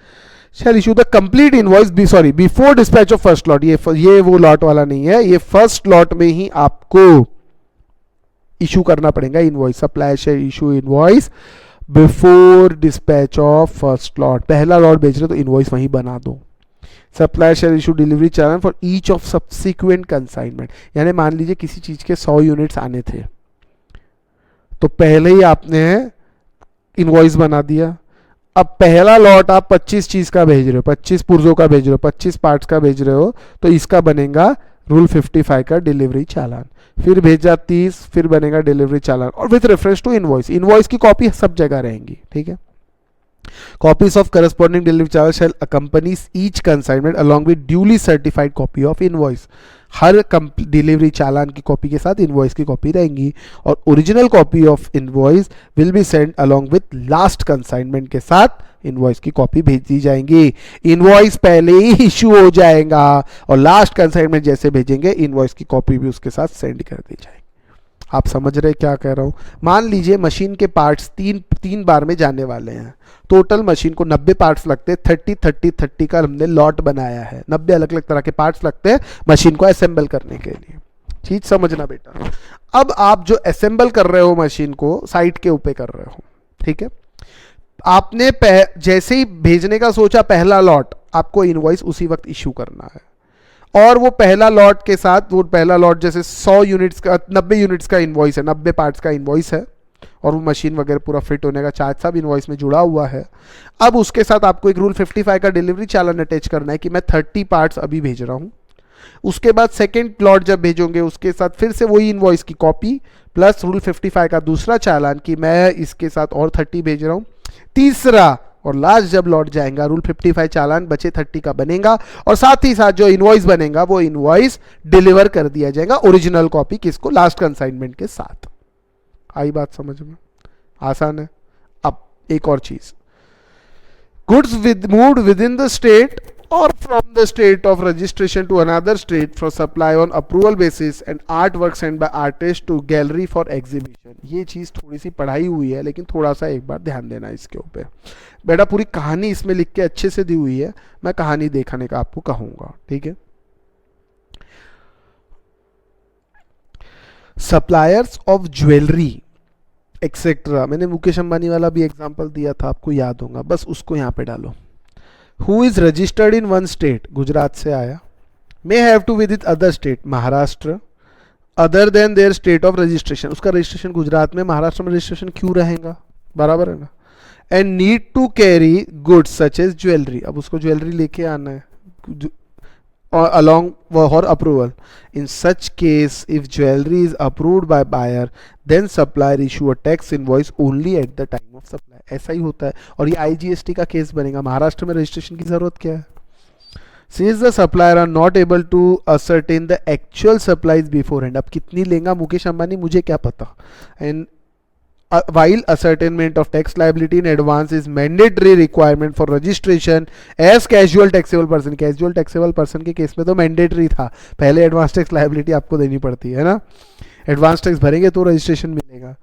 shall issue the complete invoice before dispatch of first lot. ये वो लॉट वाला नहीं है, ये फर्स्ट लॉट में ही आपको इशू करना पड़ेगा invoice. Supplier shall issue invoice before dispatch of first lot, पहला लॉट बेच रहे तो इनवॉइस वहीं बना दो। Supplier shall issue delivery challan for each of subsequent consignment, यानी मान लीजिए किसी चीज के 100 यूनिट्स आने थे तो पहले ही आपने इनवॉइस बना दिया, अब पहला लॉट आप 25 चीज का भेज रहे हो, 25 पुर्जों का भेज रहे हो, 25 पार्ट्स का भेज रहे हो, तो इसका बनेगा रूल 55 का डिलीवरी चालान। फिर भेजा 30, फिर बनेगा डिलीवरी चालान, और with reference to invoice. Invoice की कॉपी सब जगह रहेंगी, ठीक है। Copies of corresponding delivery charge shall accompany each consignment along with duly certified copy of invoice. हर डिलीवरी चालान की कॉपी के साथ इनवॉइस की कॉपी रहेंगी, और original copy of invoice will be send along with last consignment के साथ इनवॉइस की कॉपी भेज दी जाएंगी। इनवॉइस पहले ही इशू हो जाएगा और लास्ट कंसाइनमेंट जैसे भेजेंगे इनवॉइस की कॉपी भी उसके साथ सेंड कर दी जाएगी। आप समझ रहे क्या कह रहा हूं? मान लीजिए मशीन के पार्ट्स तीन बार में जाने वाले हैं, टोटल मशीन को 90 पार्ट्स लगते हैं, 30 का हमने लॉट बनाया है, 90 अलग अलग तरह के पार्ट्स लगते हैं मशीन को असेंबल करने के लिए। चीज समझना बेटा। अब आप जो असेंबल कर रहे हो मशीन को साइट के ऊपर कर रहे हो, ठीक है। आपने जैसे ही भेजने का सोचा पहला लॉट, आपको इनवॉइस उसी वक्त इशू करना है, और वो पहला लॉट के साथ, वो पहला लॉट जैसे 100 यूनिट्स का, 90 यूनिट्स का इनवॉइस है, 90 पार्ट्स का इनवॉइस है, और वो मशीन वगैरह पूरा फिट होने का चार्ज सब इनवॉइस में जुड़ा हुआ है। अब उसके साथ आपको एक रूल 55 का डिलीवरी चालान अटैच करना है कि मैं 30 पार्ट्स अभी भेज रहा हूँ। उसके बाद सेकेंड लॉट जब भेजोगे उसके साथ फिर से वही इनवॉइस की कॉपी प्लस रूल 55 का दूसरा चालान कि मैं इसके साथ और 30 भेज रहा हूँ। तीसरा और लास्ट जब लौट जाएगा रूल 55 चालान बचे 30 का बनेगा, और साथ ही साथ जो इनवॉइस बनेगा वो इनवॉइस डिलीवर कर दिया जाएगा ओरिजिनल कॉपी किसको, लास्ट कंसाइनमेंट के साथ। आई बात समझ में? आसान है। अब एक और चीज, goods moved with in the state or from the state of registration to another state for supply on approval basis and artwork sent by artist to gallery for exhibition। ये चीज थोड़ी सी पढ़ाई हुई है लेकिन थोड़ा सा एक बार ध्यान देना इसके ऊपर। बेटा पूरी कहानी इसमें लिख के अच्छे से दी हुई है, मैं कहानी देखने का आपको कहूंगा, ठीक है। सप्लायर्स ऑफ ज्वेलरी एक्सेट्रा, मैंने मुकेश अंबानी वाला भी एग्जांपल दिया था, आपको याद होगा, बस उसको यहाँ पे डालो। Who is registered in one state, Gujarat से आया, may have to visit other state, Maharashtra, other than their state of registration, उसका रजिस्ट्रेशन गुजरात में, महाराष्ट्र में रजिस्ट्रेशन क्यों रहेगा, बराबर है ना। and need to carry goods such as jewelry, अब उसको ज्वेलरी लेके आना है along for approval. In such case, if jewelry is approved by buyer, then supplier issue a tax invoice only at the time of supply. ऐसा ही होता है, और ये IGST का केस बनेगा। महाराष्ट्र में रजिस्ट्रेशन की जरूरत क्या है? Since the supplier are not able to ascertain the actual supplies beforehand, अब कितनी लेगा मुकेश अंबानी मुझे क्या पता। And while ascertainment of tax liability in advance is mandatory requirement for registration as casual taxable person, casual taxable person के केस में तो mandatory था, पहले एडवांस टैक्स लाइबिलिटी आपको देनी पड़ती है ना, एडवांस टैक्स भरेंगे तो रजिस्ट्रेशन मिलेगा।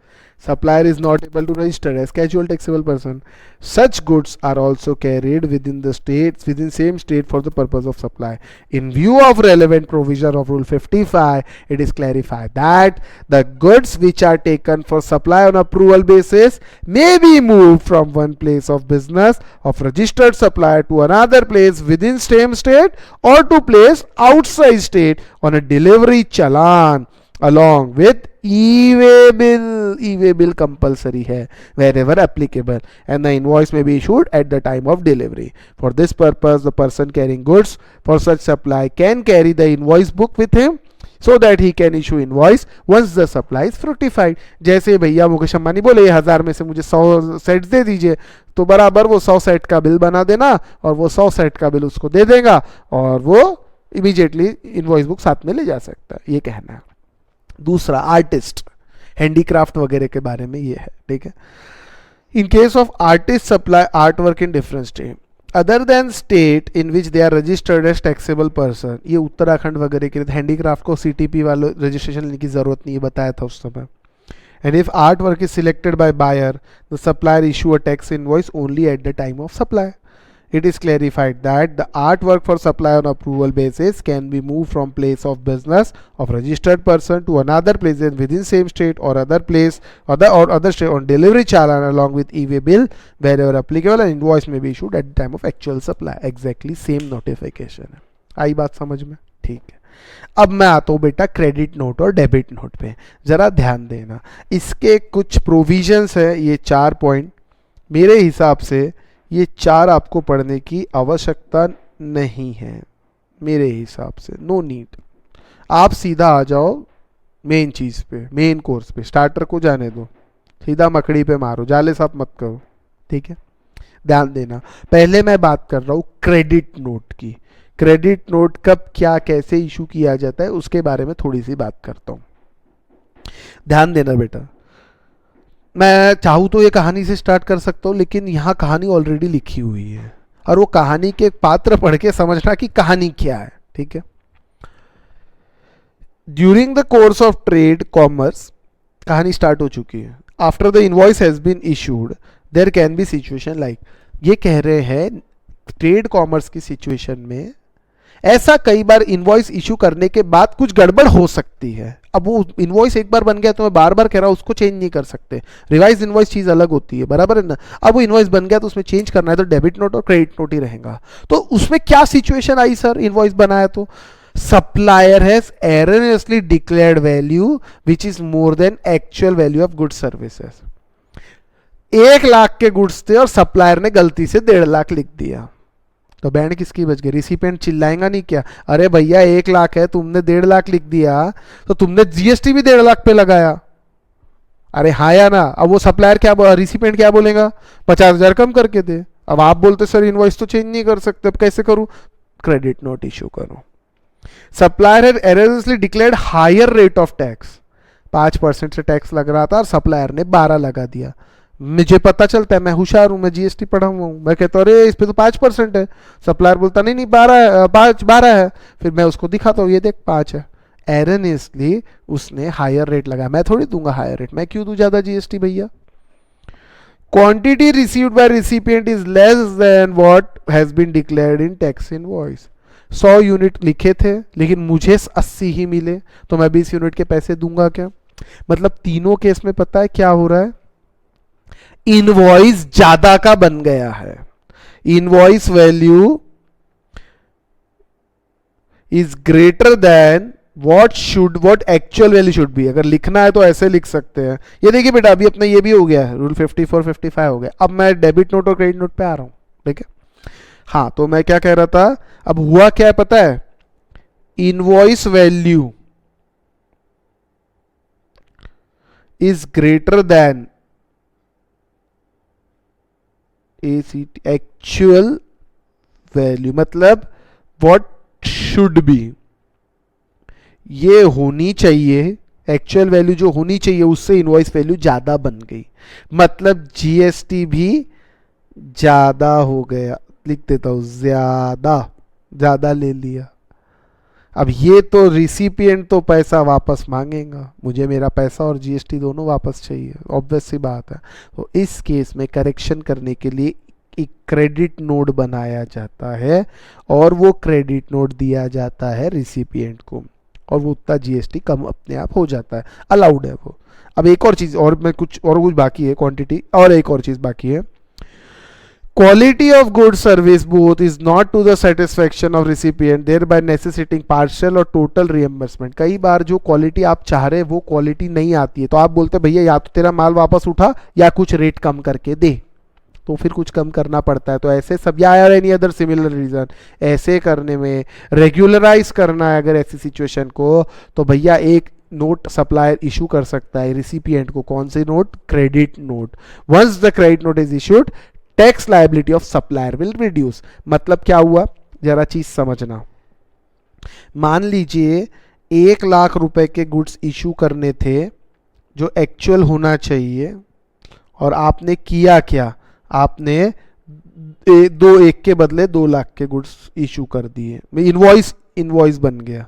Supplier is not able to register as casual taxable person. Such goods are also carried within the states, within same state for the purpose of supply. In view of relevant provision of Rule 55, it is clarified that the goods which are taken for supply on approval basis may be moved from one place of business of registered supplier to another place within same state or to place outside state on a delivery challan along with e-way bill. E-way bill compulsory है wherever applicable, and the invoice may be issued at the time of delivery. For this purpose, the person carrying goods for such supply can carry the invoice book with him so that he can issue invoice once the supply is fructified. जैसे भैया मुकेश अंबानी बोले 1000 में से मुझे 100 सेट दे दीजिए, तो बराबर वो 100 सेट का बिल बना देना और वो 100 सेट का बिल उसको दे देगा और वो इमीडिएटली इनवॉइस बुक साथ में ले जा सकता है, ये कहना है। दूसरा आर्टिस्ट, हैंडीक्राफ्ट वगैरह के बारे में ये है, ठीक है। In case of artist supply art work in different state other than state in which they are registered as taxable person, ये उत्तराखंड वगैरह के लिए हैंडीक्राफ्ट को CTP वालों रजिस्ट्रेशन लेने की जरूरत नहीं है, बताया था उस समय। And if art work is selected by buyer, the supplier issue a tax invoice only at the time of supply. It is clarified that the artwork for supply on approval basis can be moved from place of business of registered person to another place within same state or other place or other state on delivery challan along with e-way bill wherever applicable, and invoice may be issued at the time of actual supply. Exactly same notification है। आई बात समझ में? ठीक है। अब मैं आता हूँ बेटा क्रेडिट नोट और डेबिट नोट पे, जरा ध्यान देना। इसके कुछ प्रोविजंस है, ये 4 पॉइंट मेरे हिसाब से ये 4 आपको पढ़ने की आवश्यकता नहीं है मेरे हिसाब से, नो नीड। आप सीधा आ जाओ मेन चीज़ पे, मेन कोर्स पे। स्टार्टर को जाने दो, सीधा मकड़ी पे मारो, जाले साफ मत करो, ठीक है। ध्यान देना, पहले मैं बात कर रहा हूँ क्रेडिट नोट की। क्रेडिट नोट कब क्या कैसे इशू किया जाता है उसके बारे में थोड़ी सी बात करता हूँ। ध्यान देना बेटा, मैं चाहूँ तो ये कहानी से स्टार्ट कर सकता हूँ, लेकिन यहाँ कहानी ऑलरेडी लिखी हुई है और वो कहानी के पात्र पढ़ के समझना कि कहानी क्या है, ठीक है। During the course of trade commerce, कहानी स्टार्ट हो चुकी है। After the invoice has been issued there can be situation like, ये कह रहे हैं ट्रेड कॉमर्स की सिचुएशन में ऐसा कई बार इनवॉइस इशू करने के बाद कुछ गड़बड़ हो सकती है। अब वो इनवॉइस एक बार बन गया तो मैं बार बार कह रहा हूँ उसको चेंज नहीं कर सकते, रिवाइज इनवॉइस चीज अलग होती है, बराबर है ना। अब वो इनवॉइस बन गया तो उसमें चेंज करना है तो डेबिट नोट और क्रेडिट नोट ही रहेगा। तो उसमें क्या सिचुएशन आई सर, इनवॉइस बनाया तो supplier has erroneously declared value which is more than actual value of goods services। 1 lakh के गुड्स थे और सप्लायर ने गलती से 1.5 लाख लिख दिया, तो बैंड किसकी बच गई? रिसिपेंट चिल्लाएगा नहीं क्या, अरे भैया 1 लाख है तुमने 1.5 लाख लिख दिया, तो तुमने जीएसटी भी 1.5 लाख पे लगाया, अरे हाँ या ना। अब वो सप्लायर क्या, रिसिपेंट क्या बोलेगा, 50,000 कम करके दे। अब आप बोलते सर इनवॉइस तो चेंज नहीं कर सकते, अब कैसे करूं? क्रेडिट नोट इशू करो। सप्लायर हैड एररली declared higher rate of tax, 5% से टैक्स लग रहा था और सप्लायर ने 12 लगा दिया। मुझे पता चलता है, मैं होशियार हूं, मैं जीएसटी पढ़ा हुआ हूं, मैं कहता हूँ अरे इस पे तो 5% है, सप्लायर बोलता नहीं नहीं 12 है, फिर मैं उसको दिखाता हूँ ये देख 5 है। एररली उसने हायर रेट लगा, मैं थोड़ी दूंगा हायर रेट, मैं क्यों दूं ज्यादा जीएसटी भैया। Quantity received by recipient is less than what has been declared in tax invoice. 100 unit लिखे थे लेकिन मुझे 80 ही मिले, तो मैं 20 यूनिट के पैसे दूंगा क्या? मतलब तीनों केस में पता है क्या हो रहा है, इनवॉइस ज्यादा का बन गया है। Invoice value is greater than what actual value should be. अगर लिखना है तो ऐसे लिख सकते हैं। ये देखिए बेटा, अभी अपना ये भी हो गया है, रूल 54 55 हो गया। अब मैं डेबिट नोट और क्रेडिट नोट पे आ रहा हूं, ठीक है। हाँ, तो मैं क्या कह रहा था, अब हुआ क्या है पता है, invoice value is greater than actual value, मतलब व्हाट शुड बी, ये होनी चाहिए, एक्चुअल वैल्यू जो होनी चाहिए उससे इनवॉइस वैल्यू ज्यादा बन गई, मतलब जीएसटी भी ज्यादा हो गया। लिख देता हूं, ज्यादा ले लिया। अब ये तो रिसिपिएंट तो पैसा वापस मांगेगा, मुझे मेरा पैसा और जीएसटी दोनों वापस चाहिए, ऑब्वियस सी बात है। तो इस केस में करेक्शन करने के लिए एक क्रेडिट नोट बनाया जाता है और वो क्रेडिट नोट दिया जाता है रिसिपिएंट को, और वो उतना जीएसटी कम अपने आप हो जाता है, अलाउड है वो। अब एक और चीज, और मैं कुछ बाकी है, क्वांटिटी और एक और चीज बाकी है। Quality of good service both is not to the satisfaction of recipient, thereby necessitating partial और total reimbursement। कई बार जो क्वालिटी आप चाह रहे वो क्वालिटी नहीं आती है, तो आप बोलते भैया या तो तेरा माल वापस उठा या कुछ रेट कम करके दे, तो फिर कुछ कम करना पड़ता है। तो ऐसे सब, या एनी अदर सिमिलर रीजन, ऐसे करने में रेगुलराइज करना है अगर ऐसी सिचुएशन को, तो भैया एक नोट सप्लायर इशू कर सकता है रिसिपिएंट को। कौन से note? Credit note. Once the credit note is issued, tax liability of supplier will reduce. मतलब क्या हुआ, जरा चीज समझना। मान लीजिए 1 लाख रुपए के गुड्स इशू करने थे जो एक्चुअल होना चाहिए, और आपने किया क्या, आपने 1 के बदले 2 लाख के गुड्स इशू कर दिए। इनवॉइस बन गया,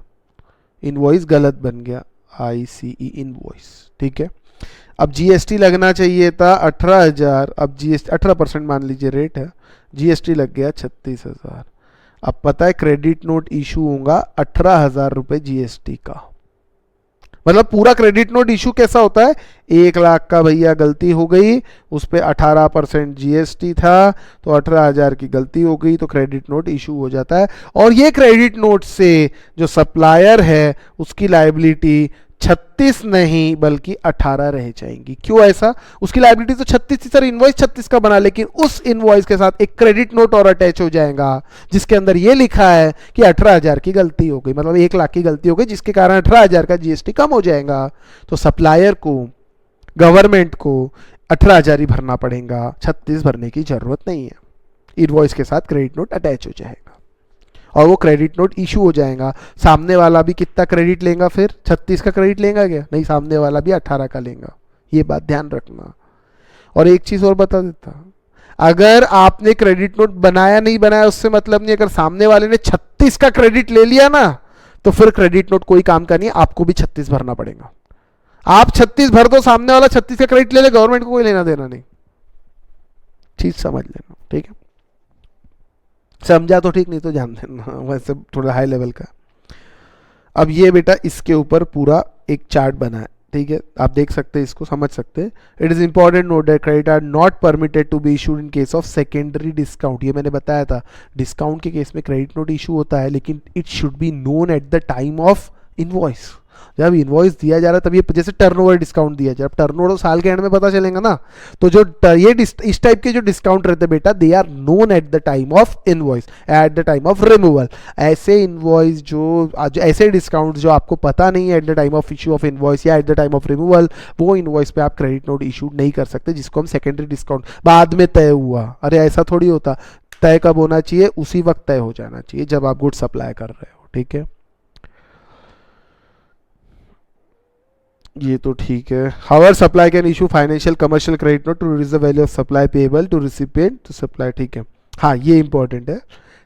इनवॉइस गलत बन गया, ICE इनवॉइस, ठीक है। अब जीएसटी लगना चाहिए था 18,000, अब जीएसटी 18% मान लीजिए रेट है, जीएसटी लग गया 36,000। अब पता है क्रेडिट नोट इशू होगा 18,000 रुपए जीएसटी का। मतलब पूरा क्रेडिट नोट इशू कैसा होता है, 1 लाख का भैया गलती हो गई, उस पर 18% जीएसटी था, तो 18,000 की गलती हो गई, तो क्रेडिट नोट इशू हो जाता है। और ये क्रेडिट नोट से जो सप्लायर है उसकी लायबिलिटी 36 नहीं बल्कि 18 रह जाएंगी। क्यों ऐसा? उसकी लायबिलिटी तो 36 थी सर, इनवॉइस 36 का बना, लेकिन उस इनवॉइस के साथ एक क्रेडिट नोट और अटैच हो जाएगा जिसके अंदर ये लिखा है कि 18,000 की गलती हो गई, मतलब 1 लाख की गलती हो गई, जिसके कारण 18,000 का जीएसटी कम हो जाएगा। तो सप्लायर को, गवर्नमेंट को 18,000 ही भरना पड़ेगा, 36 भरने की जरूरत नहीं है। इनवॉइस के साथ क्रेडिट नोट अटैच हो जाएगा और वो क्रेडिट नोट इशू हो जाएगा। सामने वाला भी कितना क्रेडिट लेगा? फिर 36 का क्रेडिट लेगा क्या? नहीं, सामने वाला भी 18 का लेगा। ये बात ध्यान रखना। और एक चीज और बता देता, अगर आपने क्रेडिट नोट बनाया नहीं बनाया उससे मतलब नहीं, अगर सामने वाले ने 36 का क्रेडिट ले लिया ना, तो फिर क्रेडिट नोट कोई काम का नहीं, आपको भी 36 भरना पड़ेगा। आप 36 भर दो, सामने वाला 36 का क्रेडिट ले ले, गवर्नमेंट को कोई लेना देना नहीं। चीज समझ लेना, ठीक है? समझा तो ठीक, नहीं तो जान देना, वैसे थोड़ा हाई लेवल का। अब ये बेटा इसके ऊपर पूरा एक चार्ट बना है, ठीक है, आप देख सकते हैं, इसको समझ सकते हैं। It is important note that credit are not permitted to be issued in case of secondary discount. ये मैंने बताया था, डिस्काउंट के केस में क्रेडिट नोट इशू होता है, लेकिन it should be known at the time of invoice. जब इनवॉइस दिया जा रहा है तब ये, जैसे टर्नओवर डिस्काउंट दिया, जब टर्नओवर साल के एंड में पता चलेगा ना, तो जो ये इस टाइप के जो डिस्काउंट रहते हैं बेटा, they are known at the time of invoice, at the time of removal. ऐसे इनवॉइस जो ऐसे डिस्काउंट जो आपको पता नहीं है at the time of issue of invoice या at the time of removal, वो इनवॉइस पे आप क्रेडिट नोट इशू नहीं कर सकते, जिसको हम सेकेंडरी डिस्काउंट बाद में तय हुआ। अरे ऐसा थोड़ी होता, तय कब होना चाहिए? उसी वक्त तय हो जाना चाहिए जब आप गुड सप्लाई कर रहे हो, ठीक है? ये तो ठीक है। However supply can issue financial commercial credit note to reduce the value of supply payable to recipient to supply, ठीक है। हाँ, ये इंपॉर्टेंट है।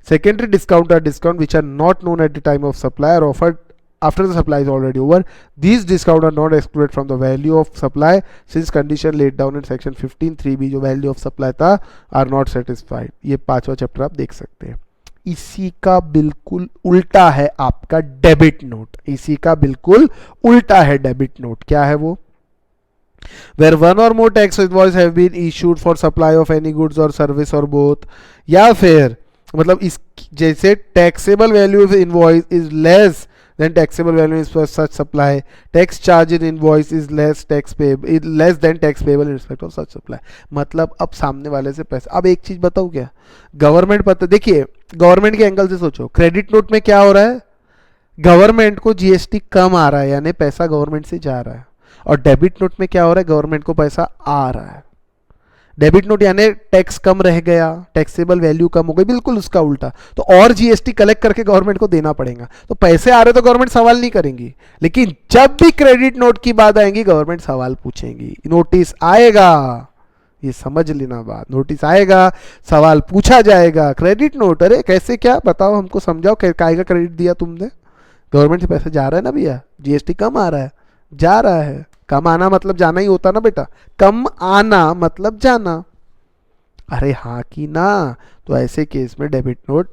Secondary discount are discount which are not known at the time of supply और offered after the supply is already over. These discounts are not excluded from the value of supply since condition laid down in section 15(3)(b जो value of supply था are not satisfied। ये 5वां चैप्टर आप देख सकते हैं। इसी का बिल्कुल उल्टा है आपका डेबिट नोट, इसी का बिल्कुल उल्टा है डेबिट नोट। क्या है वो? Where one or more tax invoice have been issued for supply of any goods or service or both, या फिर मतलब इस जैसे taxable value of invoice is less then taxable value is for such supply, tax charge in invoice is less than tax payable in respect of such supply। मतलब अब सामने वाले से पैसा, अब एक चीज बताऊं क्या, गवर्नमेंट पता, देखिए गवर्नमेंट के एंगल से सोचो, क्रेडिट नोट में क्या हो रहा है? गवर्नमेंट को जीएसटी कम आ रहा है, यानी पैसा गवर्नमेंट से जा रहा है, और डेबिट नोट में क्या हो रहा है? गवर्नमेंट को पैसा आ रहा है। डेबिट नोट यानी टैक्स कम रह गया, टैक्सेबल वैल्यू कम हो गई, बिल्कुल उसका उल्टा, तो और जीएसटी कलेक्ट करके गवर्नमेंट को देना पड़ेगा। तो पैसे आ रहे तो गवर्नमेंट सवाल नहीं करेंगी, लेकिन जब भी क्रेडिट नोट की बात आएगी गवर्नमेंट सवाल पूछेंगी। नोटिस आएगा, ये समझ लेना बात, नोटिस आएगा, सवाल पूछा जाएगा। क्रेडिट नोट, अरे कैसे, क्या बताओ, हमको समझाओ, काय का क्रेडिट दिया तुमने? गवर्नमेंट से पैसा जा रहा है ना भैया, जीएसटी कम आ रहा है, जा रहा है। कम आना मतलब जाना ही होता ना बेटा, कम आना मतलब जाना। अरे हाँ कि ना? तो ऐसे केस में debit note,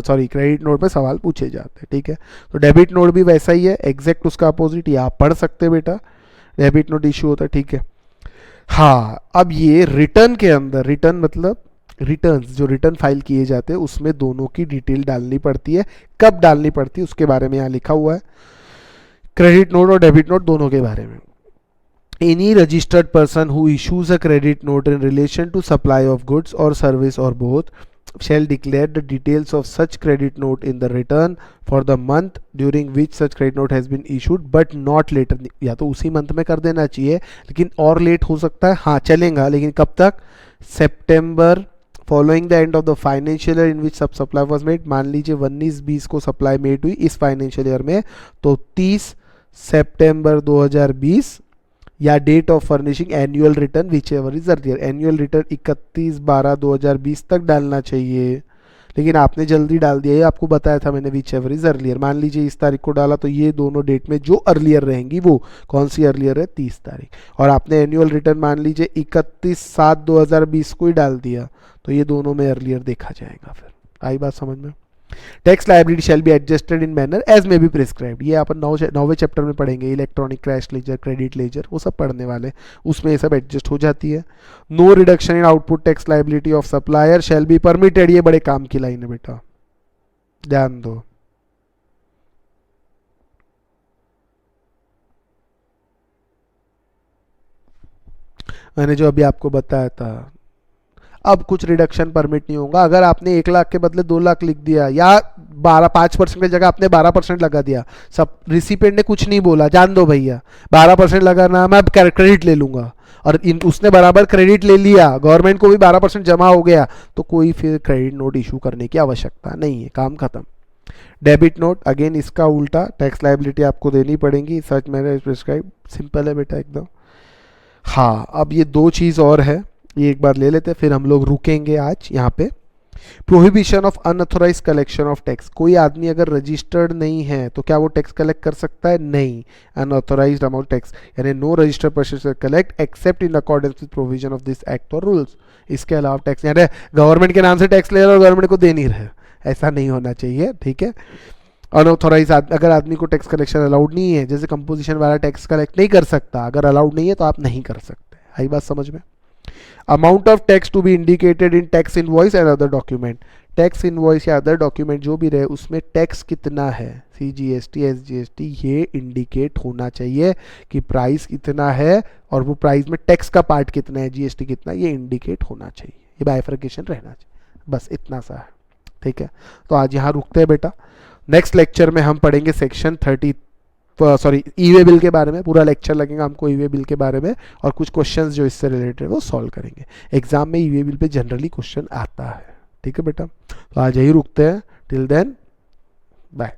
sorry credit note में सवाल पूछे जाते हैं, ठीक है? तो डेबिट नोट भी वैसा ही है, एग्जैक्ट उसका अपोजिट, ये आप पढ़ सकते हैं बेटा, डेबिट नोट इशू होता है, ठीक है? हाँ, अब ये रिटर्न के अंदर, रिटर्न मतलब रिटर्न्स जो रिटर्न फाइल किए जाते हैं उसमें दोनों की डिटेल डालनी पड़ती है। कब डालनी पड़ती है उसके बारे में यहाँ लिखा हुआ है, क्रेडिट नोट और डेबिट नोट दोनों के बारे में। Any registered person who issues a credit note in relation to supply of goods or service or both shall declare the details of such credit note in the return for the month during which such credit note has been issued but not later। या तो उसी मंथ में कर देना चाहिए, लेकिन और लेट हो सकता है, हाँ चलेगा, लेकिन कब तक? September following the end of the financial year in which such supply was made. मान लीजिए 19-20 को सप्लाई मेड हुई इस फाइनेंशियल ईयर में, तो 30 सितंबर 2020 या date of furnishing annual return whichever is earlier. Annual return 31/12/2020 तक डालना चाहिए, लेकिन आपने जल्दी डाल दिया, ये आपको बताया था मैंने, विच एवर इज अर्लियर। मान लीजिए इस तारीख को डाला, तो ये दोनों डेट में जो अर्लियर रहेंगी वो कौन सी अर्लियर है? 30 तारीख। और आपने एनुअल रिटर्न मान लीजिए 31/7/2020 को ही डाल दिया, तो ये दोनों में अर्लियर देखा जाएगा। फिर आई बात समझ में? Tax liability shall be adjusted in manner as may be prescribed. ये अपन 9वें चैप्टर में पढ़ेंगे, electronic cash ledger, credit ledger, वो सब पढ़ने वाले, उसमें ये सब एडजस्ट हो जाती है। No reduction in output tax liability of supplier shall be permitted. ये बड़े काम की लाइन है बेटा, ध्यान दो। मैंने जो अभी आपको बताया था। अब कुछ रिडक्शन परमिट नहीं होगा। अगर आपने 1 लाख के बदले 2 लाख लिख दिया या 5% की जगह आपने 12% लगा दिया, सब रिसिपेंट ने कुछ नहीं बोला, जान दो भैया 12% लगाना, मैं अब क्रेडिट ले लूंगा, और उसने बराबर क्रेडिट ले लिया, गवर्नमेंट को भी 12% जमा हो गया, तो कोई फिर क्रेडिट नोट इशू करने की आवश्यकता नहीं है, काम खत्म। डेबिट नोट अगेन इसका उल्टा, टैक्स लाइबिलिटी आपको देनी पड़ेगी, सच मैंने प्रिस्क्राइब, सिंपल है बेटा एकदम। हाँ, अब ये 2 चीज़ और है, ये एक बार ले लेते हैं, फिर हम लोग रुकेंगे आज यहाँ पे। Prohibition of unauthorised collection of tax. कोई आदमी अगर रजिस्टर्ड नहीं है तो क्या वो टैक्स कलेक्ट कर सकता है? नहीं। अनऑथोराइज्ड अमाउंट टैक्स, यानी no registered person collect except in accordance with provision of this act और रूल्स। इसके अलावा टैक्स, यानी गवर्नमेंट के नाम से टैक्स ले रहा और गवर्नमेंट को दे नहीं रहे, ऐसा नहीं होना चाहिए, ठीक है। अनऑथोराइज अगर आदमी को टैक्स कलेक्शन अलाउड नहीं है, जैसे कंपोजिशन वाला टैक्स कलेक्ट नहीं कर सकता, अगर अलाउड नहीं है तो आप नहीं कर सकते। आई बात समझ में? Amount of tax to be indicated in tax invoice and other document. Tax invoice या अदर डॉक्यूमेंट जो भी रहे उसमें टैक्स कितना है, CGST SGST, ये इंडिकेट होना चाहिए कि प्राइस कितना है और वो प्राइस में टैक्स का पार्ट कितना है, GST कितना, ये इंडिकेट होना चाहिए, ये बाइफर्केशन रहना चाहिए, बस इतना सा है, ठीक है। तो आज यहाँ रुकते हैं बेटा, नेक्स्ट लेक्चर में हम पढ़ेंगे सेक्शन 30 ई वे बिल के बारे में, पूरा लेक्चर लगेगा हमको ई वे बिल के बारे में, और कुछ क्वेश्चंस जो इससे रिलेटेड है वो सॉल्व करेंगे। एग्जाम में ई वे बिल पे जनरली क्वेश्चन आता है, ठीक है बेटा। तो आज यही रुकते हैं, टिल देन बाय।